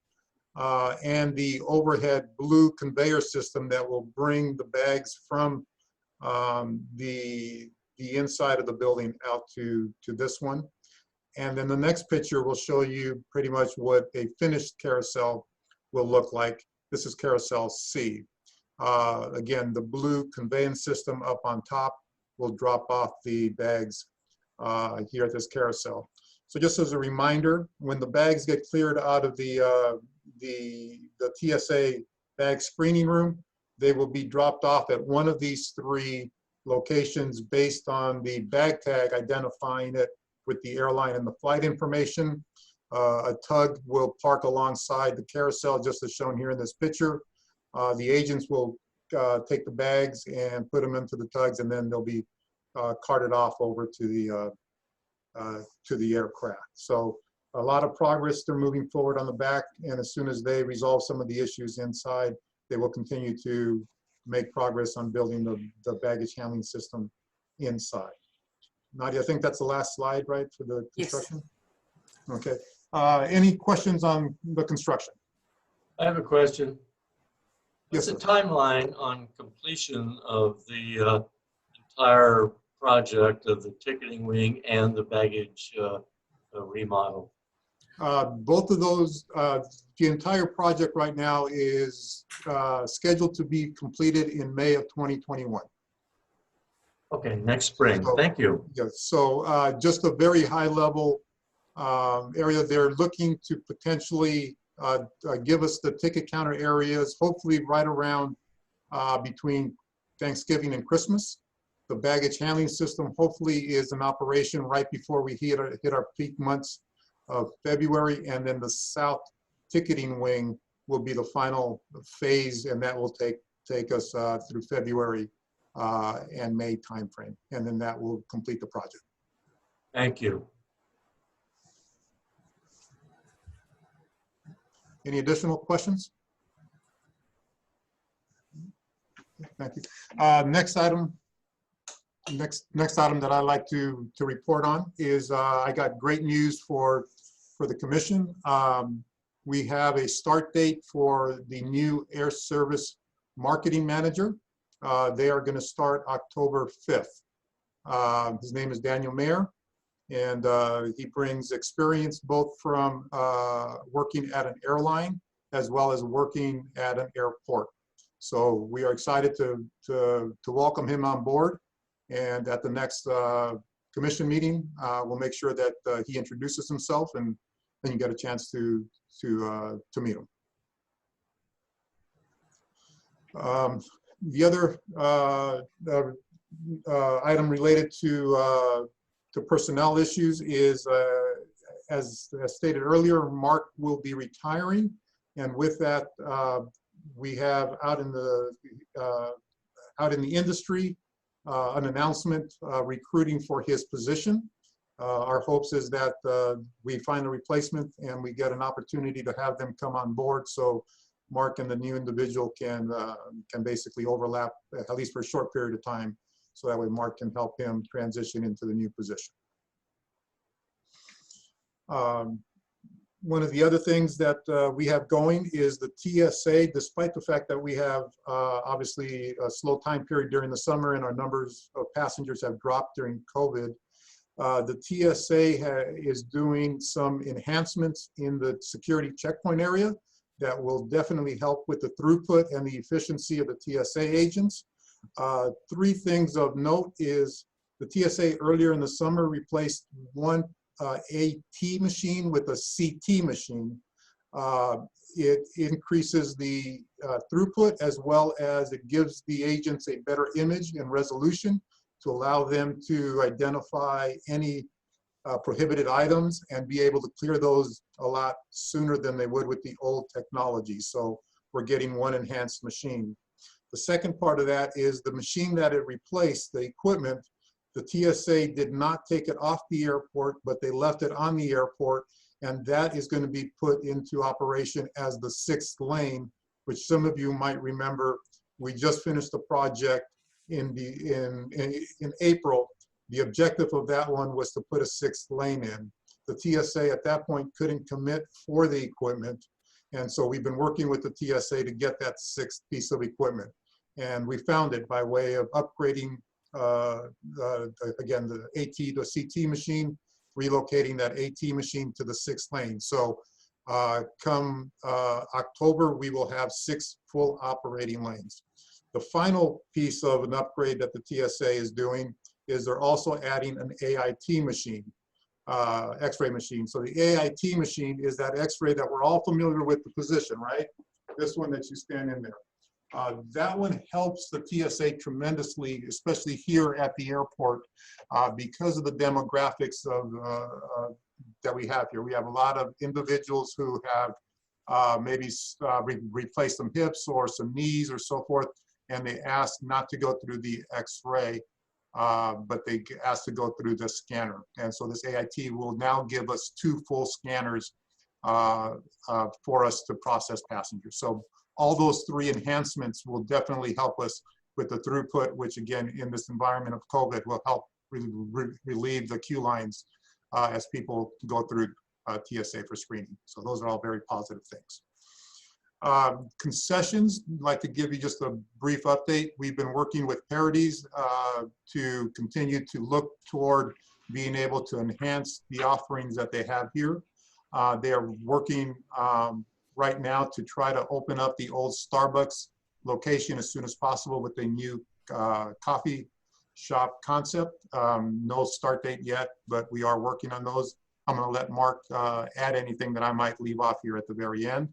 and the overhead blue conveyor system that will bring the bags from the inside of the building out to this one. And then the next picture will show you pretty much what a finished carousel will look like. This is carousel C. Again, the blue conveyance system up on top will drop off the bags here at this carousel. So just as a reminder, when the bags get cleared out of the TSA bag screening room, they will be dropped off at one of these 3 locations based on the bag tag identifying it with the airline and the flight information. A tug will park alongside the carousel, just as shown here in this picture. The agents will take the bags and put them into the tugs, and then they'll be carted off over to the aircraft. So a lot of progress. They're moving forward on the back, and as soon as they resolve some of the issues inside, they will continue to make progress on building the baggage handling system inside. Nadia, I think that's the last slide, right, for the construction? Yes. Okay. Any questions on the construction? I have a question. Yes, What's the timeline on completion of the entire project of the ticketing wing and the baggage remodel? Both of those, the entire project right now is scheduled to be completed in May of 2021. Okay, next spring. Thank you. Yeah, so just a very high level area. They're looking to potentially give us the ticket counter areas, hopefully right around between Thanksgiving and Christmas. The baggage handling system hopefully is in operation right before we hit our peak months of February, and then the south ticketing wing will be the final phase, and that will take us through February and May timeframe, and then that will complete the project. Thank you. Any additional questions? Thank you. Next item that I'd like to report on is I got great news for the commission. We have a start date for the new air service marketing manager. They are going to start October 5th. His name is Daniel Mayer, and he brings experience both from working at an airline as well as working at an airport. So we are excited to welcome him on board. And at the next commission meeting, we'll make sure that he introduces himself, and then you get a chance to meet him. The other item related to personnel issues is, as stated earlier, Mark will be retiring. And with that, we have out in the industry an announcement recruiting for his position. Our hopes is that we find a replacement and we get an opportunity to have them come on board, so Mark and the new individual can basically overlap, at least for a short period of time, so that way Mark can help him transition into the new position. One of the other things that we have going is the TSA, despite the fact that we have obviously a slow time period during the summer and our numbers of passengers have dropped during COVID, the TSA is doing some enhancements in the security checkpoint area that will definitely help with the throughput and the efficiency of the TSA agents. Three things of note is the TSA earlier in the summer replaced one AT machine with a CT machine. It increases the throughput as well as it gives the agents a better image and resolution to allow them to identify any prohibited items and be able to clear those a lot sooner than they would with the old technology. So we're getting one enhanced machine. The second part of that is the machine that it replaced, the equipment, the TSA did not take it off the airport, but they left it on the airport, and that is going to be put into operation as the 6th lane, which some of you might remember. We just finished the project in April. The objective of that one was to put a 6th lane in. The TSA at that point couldn't commit for the equipment, and so we've been working with the TSA to get that 6th piece of equipment. And we found it by way of upgrading again, the AT to CT machine, relocating that AT machine to the 6th lane. So come October, we will have 6 full operating lanes. The final piece of an upgrade that the TSA is doing is they're also adding an AIT machine, X-ray machine. So the AIT machine is that X-ray that we're all familiar with the position, right? This one that you stand in there. That one helps the TSA tremendously, especially here at the airport, because of the demographics of, that we have here. We have a lot of individuals who have maybe replaced some hips or some knees or so forth, and they ask not to go through the X-ray, but they ask to go through the scanner. And so this AIT will now give us 2 full scanners for us to process passengers. So all those 3 enhancements will definitely help us with the throughput, which again, in this environment of COVID, will help relieve the queue lines as people go through TSA for screening. So those are all very positive things. Concessions, I'd like to give you just a brief update. We've been working with Paradies to continue to look toward being able to enhance the offerings that they have here. They are working right now to try to open up the old Starbucks location as soon as possible with a new coffee shop concept. No start date yet, but we are working on those. I'm going to let Mark add anything that I might leave off here at the very end.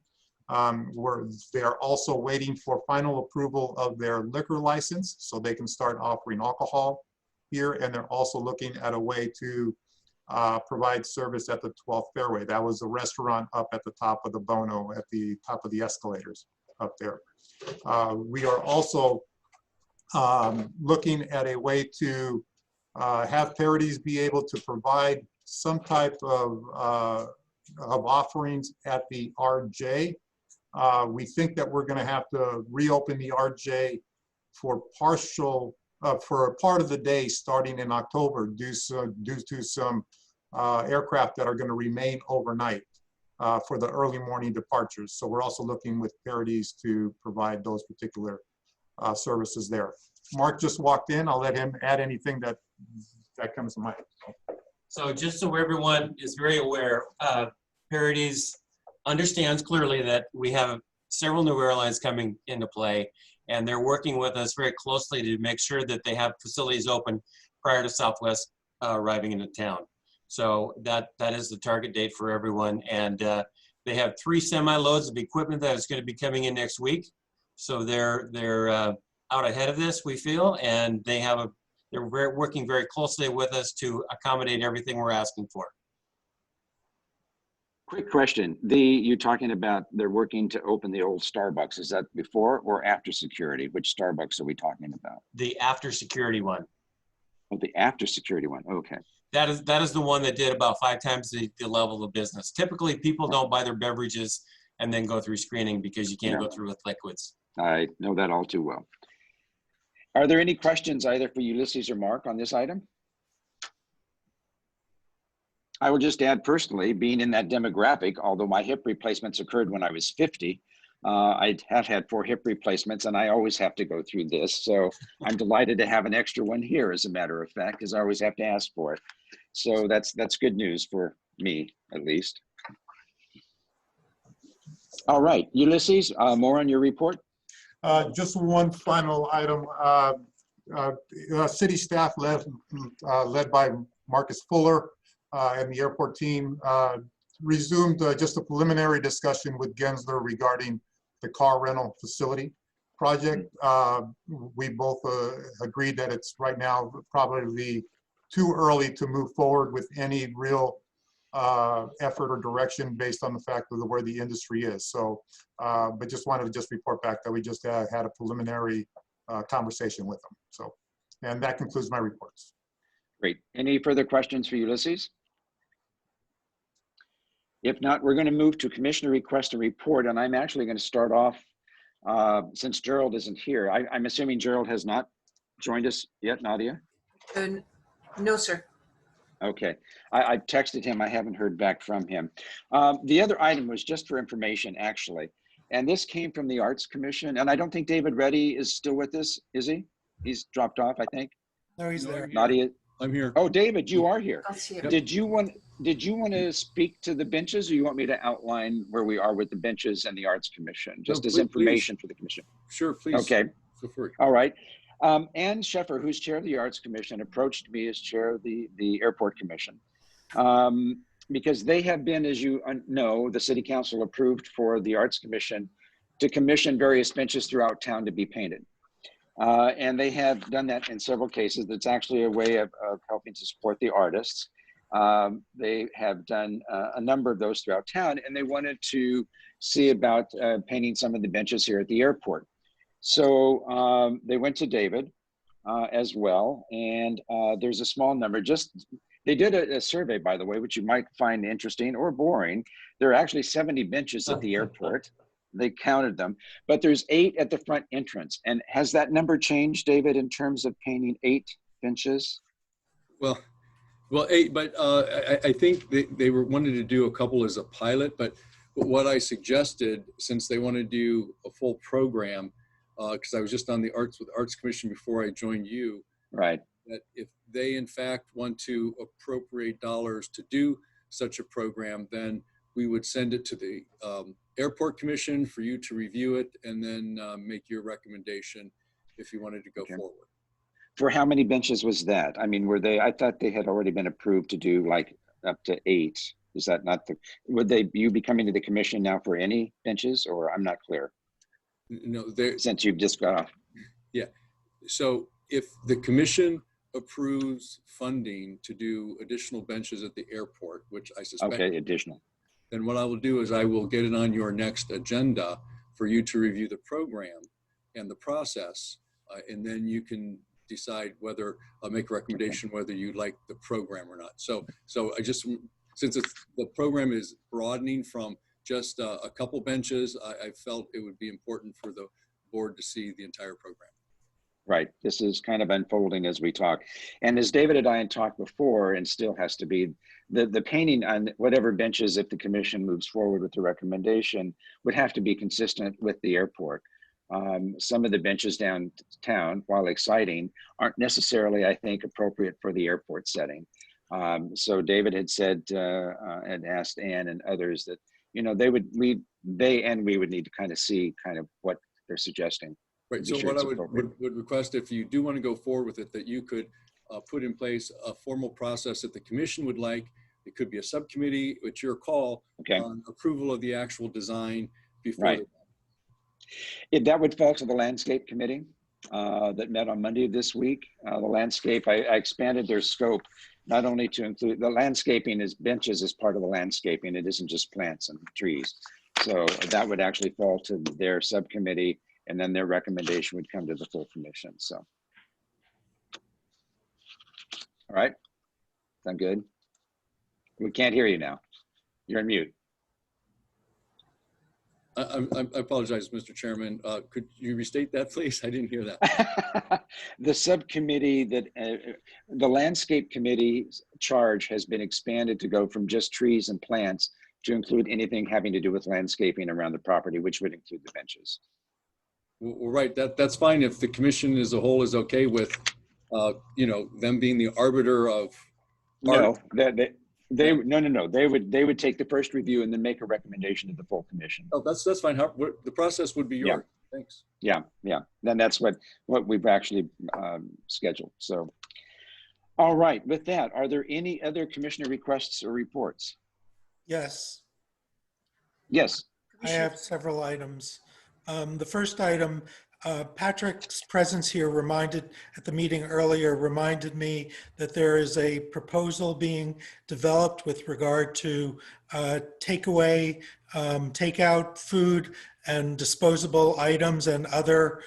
They are also waiting for final approval of their liquor license so they can start offering alcohol here, and they're also looking at a way to provide service at the 12th Fairway. That was a restaurant up at the top of the Bono, at the top of the escalators up there. We are also looking at a way to have Paradies be able to provide some type of offerings at the RJ. We think that we're going to have to reopen the RJ for for a part of the day starting in October due to some aircraft that are going to remain overnight for the early morning departures. So we're also looking with Paradies to provide those particular services there. Mark just walked in. I'll let him add anything that comes to mind. So just so everyone is very aware, Paradies understands clearly that we have several new airlines coming into play, and they're working with us very closely to make sure that they have facilities open prior to Southwest arriving into town. So that is the target date for everyone. And they have 3 semi-loads of equipment that is going to be coming in next week. So they're out ahead of this, we feel, and they're working very closely with us to accommodate everything we're asking for. Quick question. You're talking about they're working to open the old Starbucks. Is that before or after security? Which Starbucks are we talking about? The after security one. Oh, the after security one. Okay. That is the one that did about 5 times the level of business. Typically, people don't buy their beverages and then go through screening because you can't go through with liquids. I know that all too well. Are there any questions either for Ulysses or Mark on this item? I will just add personally, being in that demographic, although my hip replacements occurred when I was 50, I have had 4 hip replacements and I always have to go through this. So I'm delighted to have an extra one here, as a matter of fact, because I always have to ask for it. So that's good news for me, at least. All right, Ulysses, more on your report? Just one final item. City staff led by Marcus Fuller and the airport team resumed just a preliminary discussion with Gensler regarding the car rental facility project. We both agreed that it's right now probably too early to move forward with any real effort or direction based on the fact of where the industry is. So, but just wanted to just report back that we just had a preliminary conversation with them. So, and that concludes my reports. Great. Any further questions for Ulysses? If not, we're going to move to Commissioner Request and Report, and I'm actually going to start off, since Gerald isn't here. I'm assuming Gerald has not joined us yet, Nadia? No, sir. Okay. I texted him. I haven't heard back from him. The other item was just for information, actually, and this came from the Arts Commission, and I don't think David Reddy is still with us, is he? He's dropped off, I think. No, he's there. Nadia? I'm here. Oh, David, you are here. That's here. Did you want to speak to the benches, or you want me to outline where we are with the benches and the Arts Commission, just as information for the commission? Sure, please. Okay. Feel free. All right. Ann Sheffer, who's chair of the Arts Commission, approached me as chair of the Airport Commission because they have been, as you know, the City Council approved for the Arts Commission to commission various benches throughout town to be painted. And they have done that in several cases. That's actually a way of helping to support the artists. They have done a number of those throughout town, and they wanted to see about painting some of the benches here at the airport. So they went to David as well, and there's a small number. They did a survey, by the way, which you might find interesting or boring. There are actually 70 benches at the airport. They counted them, but there's 8 at the front entrance. And has that number changed, David, in terms of painting 8 benches? Well, 8, but I think they wanted to do a couple as a pilot, but what I suggested, since they want to do a full program, because I was just on the Arts Commission before I joined you, right? That if they in fact want to appropriate dollars to do such a program, then we would send it to the Airport Commission for you to review it and then make your recommendation if you wanted to go forward. For how many benches was that? I mean, I thought they had already been approved to do like up to 8. Is that not would you be coming to the commission now for any benches, or I'm not clear? No, since you've just got off. Yeah. So if the commission approves funding to do additional benches at the airport, which I suspect. Okay, additional. Then what I will do is I will get it on your next agenda for you to review the program and the process, and then you can decide whether make a recommendation whether you like the program or not. So I just, since the program is broadening from just a couple benches, I felt it would be important for the board to see the entire program. Right. This is kind of unfolding as we talk. And as David and I had talked before, and still has to be, the painting on whatever benches, if the commission moves forward with the recommendation, would have to be consistent with the airport. Some of the benches downtown, while exciting, aren't necessarily, I think, appropriate for the airport setting. So David had said, and asked Ann and others that, you know, we would need to kind of see kind of what they're suggesting. Right. So what I would request, if you do want to go forward with it, that you could put in place a formal process that the commission would like. It could be a subcommittee. It's your call on approval of the actual design before. Right. That would fall to the landscape committee that met on Monday of this week. The landscape, I expanded their scope not only to include the landscaping is benches as part of the landscaping. It isn't just plants and trees. So that would actually fall to their subcommittee, and then their recommendation would come to the full commission. So, all right, sound good? We can't hear you now. You're on mute. I apologize, Mr. Chairman. Could you restate that, please? I didn't hear that. The subcommittee that, the landscape committee's charge has been expanded to go from just trees and plants to include anything having to do with landscaping around the property, which would include the benches. Well, right, that's fine if the commission as a whole is okay with, you know, them being the arbiter of. No, no. They would take the first review and then make a recommendation to the full commission. Oh, that's fine. The process would be yours. Yeah. Thanks. Yeah. Then that's what we've actually scheduled. So, all right. With that, are there any other commissioner requests or reports? Yes, Yes. I have several items. The first item, Patrick's presence here at the meeting earlier reminded me that there is a proposal being developed with regard to takeaway, takeout food and disposable items and other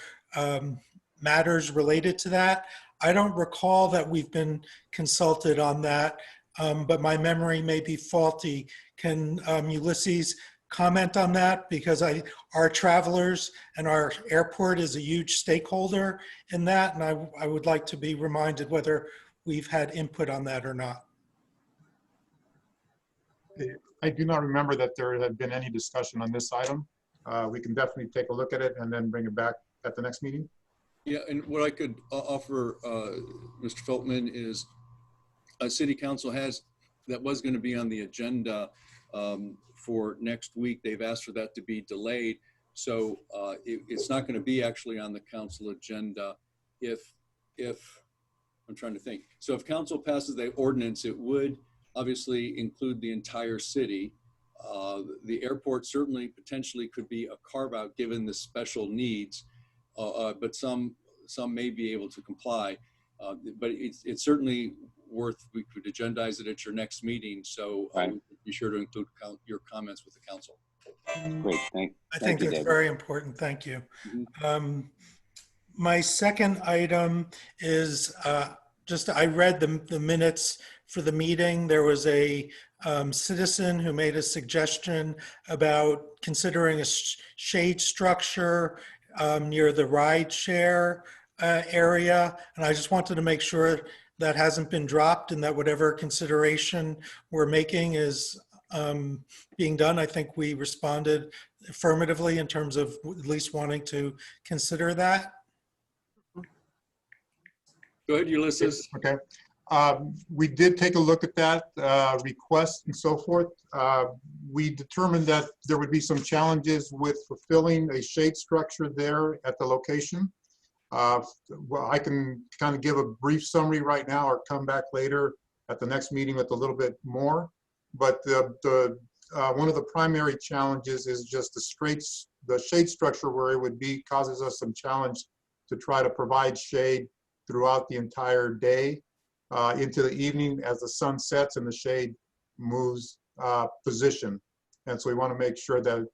matters related to that. I don't recall that we've been consulted on that, but my memory may be faulty. Can Ulysses comment on that, because our travelers and our airport is a huge stakeholder in that, and I would like to be reminded whether we've had input on that or not. I do not remember that there had been any discussion on this item. We can definitely take a look at it and then bring it back at the next meeting. Yeah, and what I could offer, Mr. Feltman, is City Council that was going to be on the agenda for next week. They've asked for that to be delayed. So it's not going to be actually on the council agenda if I'm trying to think. So if council passes the ordinance, it would obviously include the entire city. The airport certainly potentially could be a carve out given the special needs, but some may be able to comply. But it's certainly we could agendize it at your next meeting. So be sure to include your comments with the council. Great, I think that's David. very important. Thank you. Mm-hmm. My second item is I read the minutes for the meeting. There was a citizen who made a suggestion about considering a shade structure near the ride share area. And I just wanted to make sure that hasn't been dropped and that whatever consideration we're making is being done. I think we responded affirmatively in terms of at least wanting to consider that. Go ahead, Ulysses. Okay. We did take a look at that request and so forth. We determined that there would be some challenges with fulfilling a shade structure there at the location. Well, I can kind of give a brief summary right now or come back later at the next meeting with a little bit more. But one of the primary challenges is just the shade structure where it would be causes us some challenge to try to provide shade throughout the entire day into the evening as the sun sets and the shade moves position. And so we want to make sure that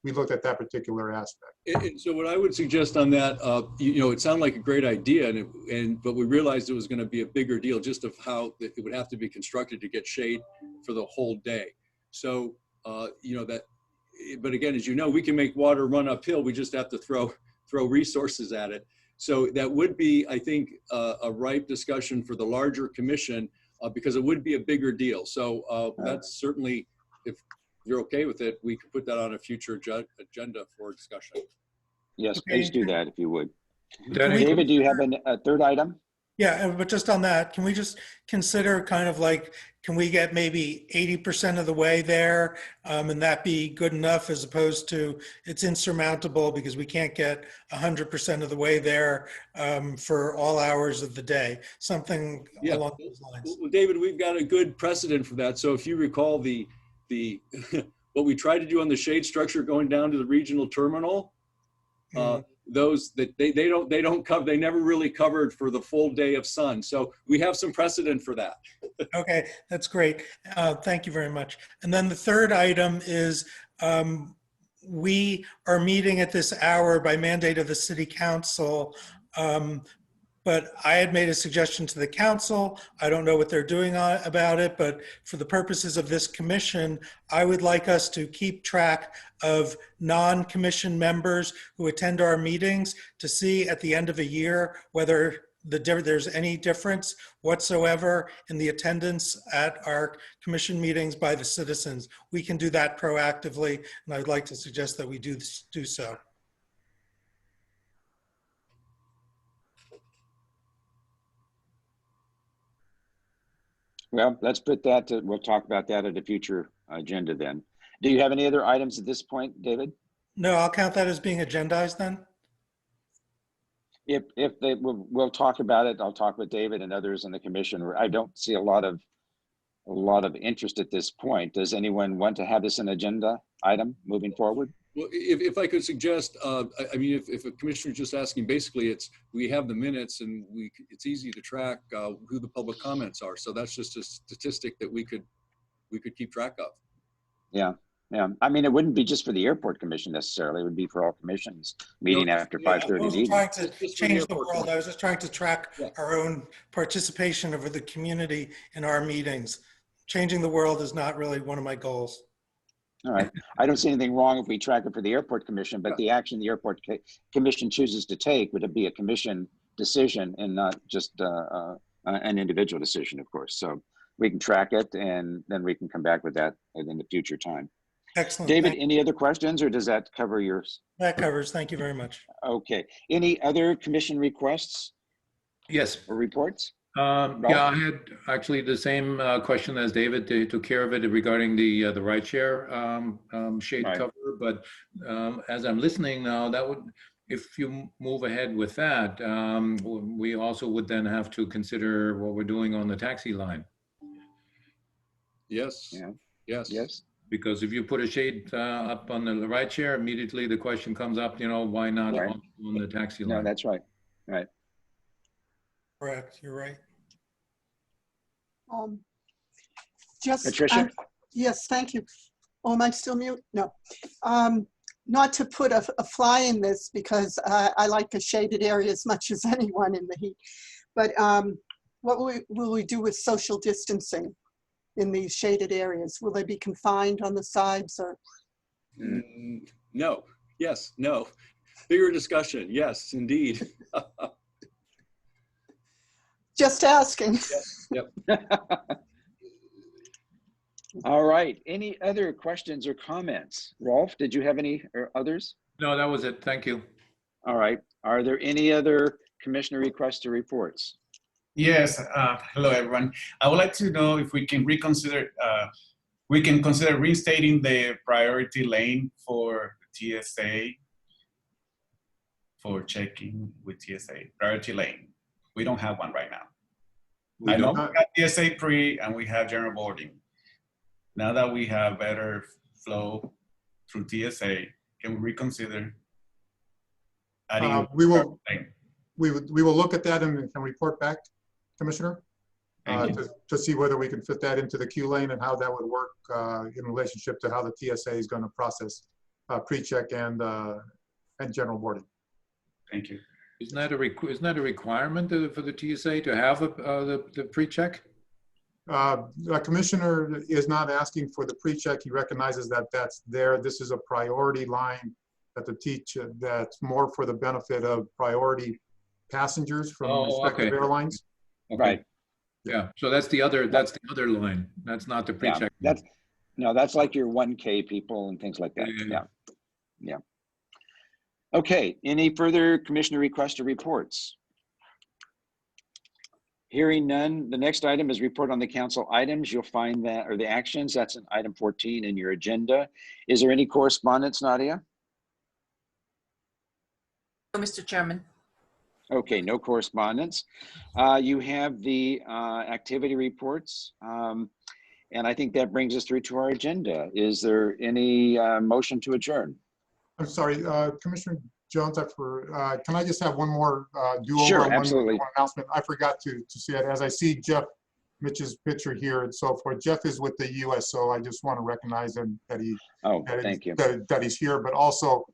we look at that particular aspect. And so what I would suggest on that, it sounded like a great idea, but we realized it was going to be a bigger deal just of how it would have to be constructed to get shade for the whole day. So, but again, as you know, we can make water run uphill. We just have to throw resources at it. So that would be, I think, a ripe discussion for the larger commission because it would be a bigger deal. So that's certainly, if you're okay with it, we could put that on a future agenda for discussion. Yes, please do that if you would. Danny? David, do you have a third item? Yeah, but just on that, can we just consider kind of like, can we get maybe 80% of the way there and that be good enough as opposed to it's insurmountable because we can't get 100% of the way there for all hours of the day, something along those lines. Well, David, we've got a good precedent for that. So if you recall the what we tried to do on the shade structure going down to the regional terminal, those that they don't cover, they never really covered for the full day of sun. So we have some precedent for that. Okay, that's great. Thank you very much. And then the third item is we are meeting at this hour by mandate of the City Council. But I had made a suggestion to the council. I don't know what they're doing about it, but for the purposes of this commission, I would like us to keep track of non-commission members who attend our meetings to see at the end of a year whether there's any difference whatsoever in the attendance at our commission meetings by the citizens. We can do that proactively, and I'd like to suggest that we do so. Well, let's put that to, we'll talk about that at a future agenda then. Do you have any other items at this point, David? No, I'll count that as being agendized then. If they, we'll talk about it. I'll talk with David and others in the commission. I don't see a lot of interest at this point. Does anyone want to have this an agenda item moving forward? Well, if I could suggest, I mean, if a commissioner is just asking, basically we have the minutes and it's easy to track who the public comments are. So that's just a statistic that we could keep track of. Yeah. Yeah, I mean, it wouldn't be just for the airport commission necessarily. It would be for all commissions meeting after 5:30 I wasn't evening. trying to change the world. I was just trying to track our own participation of the community in our meetings. Changing the world is not really one of my goals. All right. I don't see anything wrong if we track it for the airport commission, but the action the airport commission chooses to take would be a commission decision and not just an individual decision, of course. So we can track it and then we can come back with that in the future time. Excellent. David, any other questions or does that cover yours? That covers. Thank you very much. Okay. Any other commission requests? Yes. Or reports? Yeah, I had actually the same question as David. They took care of it regarding the rideshare shade cover. But as I'm listening now, that would, if you move ahead with that, we also would then have to consider what we're doing on the taxi line. Yes. Yeah. Yes. Yes. Because if you put a shade up on the rideshare, immediately the question comes up, you know, why not on the taxi line? No, that's right. Right. Correct. You're right. Patricia? Yes, thank you. Oh, am I still mute? No. Not to put a fly in this because I like a shaded area as much as anyone in the heat. But what will we do with social distancing in these shaded areas? Will they be confined on the sides or? No. Yes. No. Bigger discussion. Yes, indeed. Just asking. Yep. All right. Any other questions or comments? Rolf, did you have any or others? No, that was it. Thank you. All right. Are there any other commissioner requests or reports? Yes. Hello, everyone. I would like to know if we can reconsider, we can consider reinstating the priority lane for TSA, for checking with TSA, priority lane. We don't have one right now. I know we got TSA pre and we have general boarding. Now that we have better flow through TSA, can we reconsider adding? We will look at that and report back, Commissioner, to see whether we can fit that into the queue lane and how that would work in relationship to how the TSA is going to process pre-check and general boarding. Thank you. Isn't that a requirement for the TSA to have the pre-check? The commissioner is not asking for the pre-check. He recognizes that that's there. This is a priority line that that's more for the benefit of priority passengers from respective airlines. Okay. Right. Yeah. So that's the other line. That's not the pre-check. Yeah, that's like your 1K people and things like that. Yeah. Okay. Any further commissioner requests or reports? Hearing none, the next item is report on the council items. You'll find that, or the actions, that's in item 14 in your agenda. Is there any correspondence, Nadia? No, Mr. Chairman. Okay, no correspondence. You have the activity reports, and I think that brings us through to our agenda. Is there any motion to adjourn? I'm sorry, Commissioner Jones, can I just have one more do-over? Sure, on absolutely. one announcement. I forgot to say it. As I see Jeff Mitch's picture here and so forth, Jeff is with the USO. I just want to recognize him that Thank you. that he's here, but also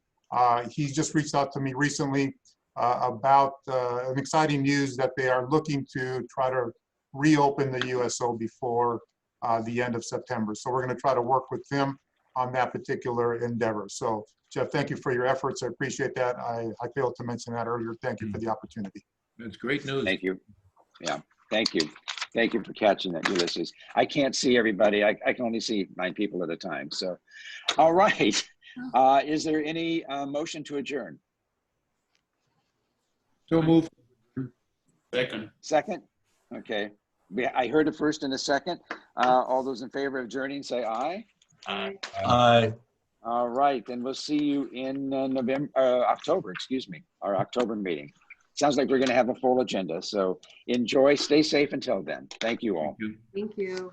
he's just reached out to me recently about an exciting news that they are looking to try to reopen the USO before the end of September. So we're going to try to work with them on that particular endeavor. So Jeff, thank you for your efforts. I appreciate that. I failed to mention that earlier. Thank you for the opportunity. That's great news. Thank you. Yeah, thank you. Thank you for catching that, Ulysses. I can't see everybody. I can only see 9 people at a time. So, all right. Is there any motion to adjourn? So move. Second. Second? Okay. I heard a first and a second. All those in favor of adjourning, say aye. Aye. Aye. All right, then we'll see you in October, excuse me, our October meeting. Sounds like we're going to have a full agenda. So enjoy, stay safe until then. Thank you all. Thank you. Thank you.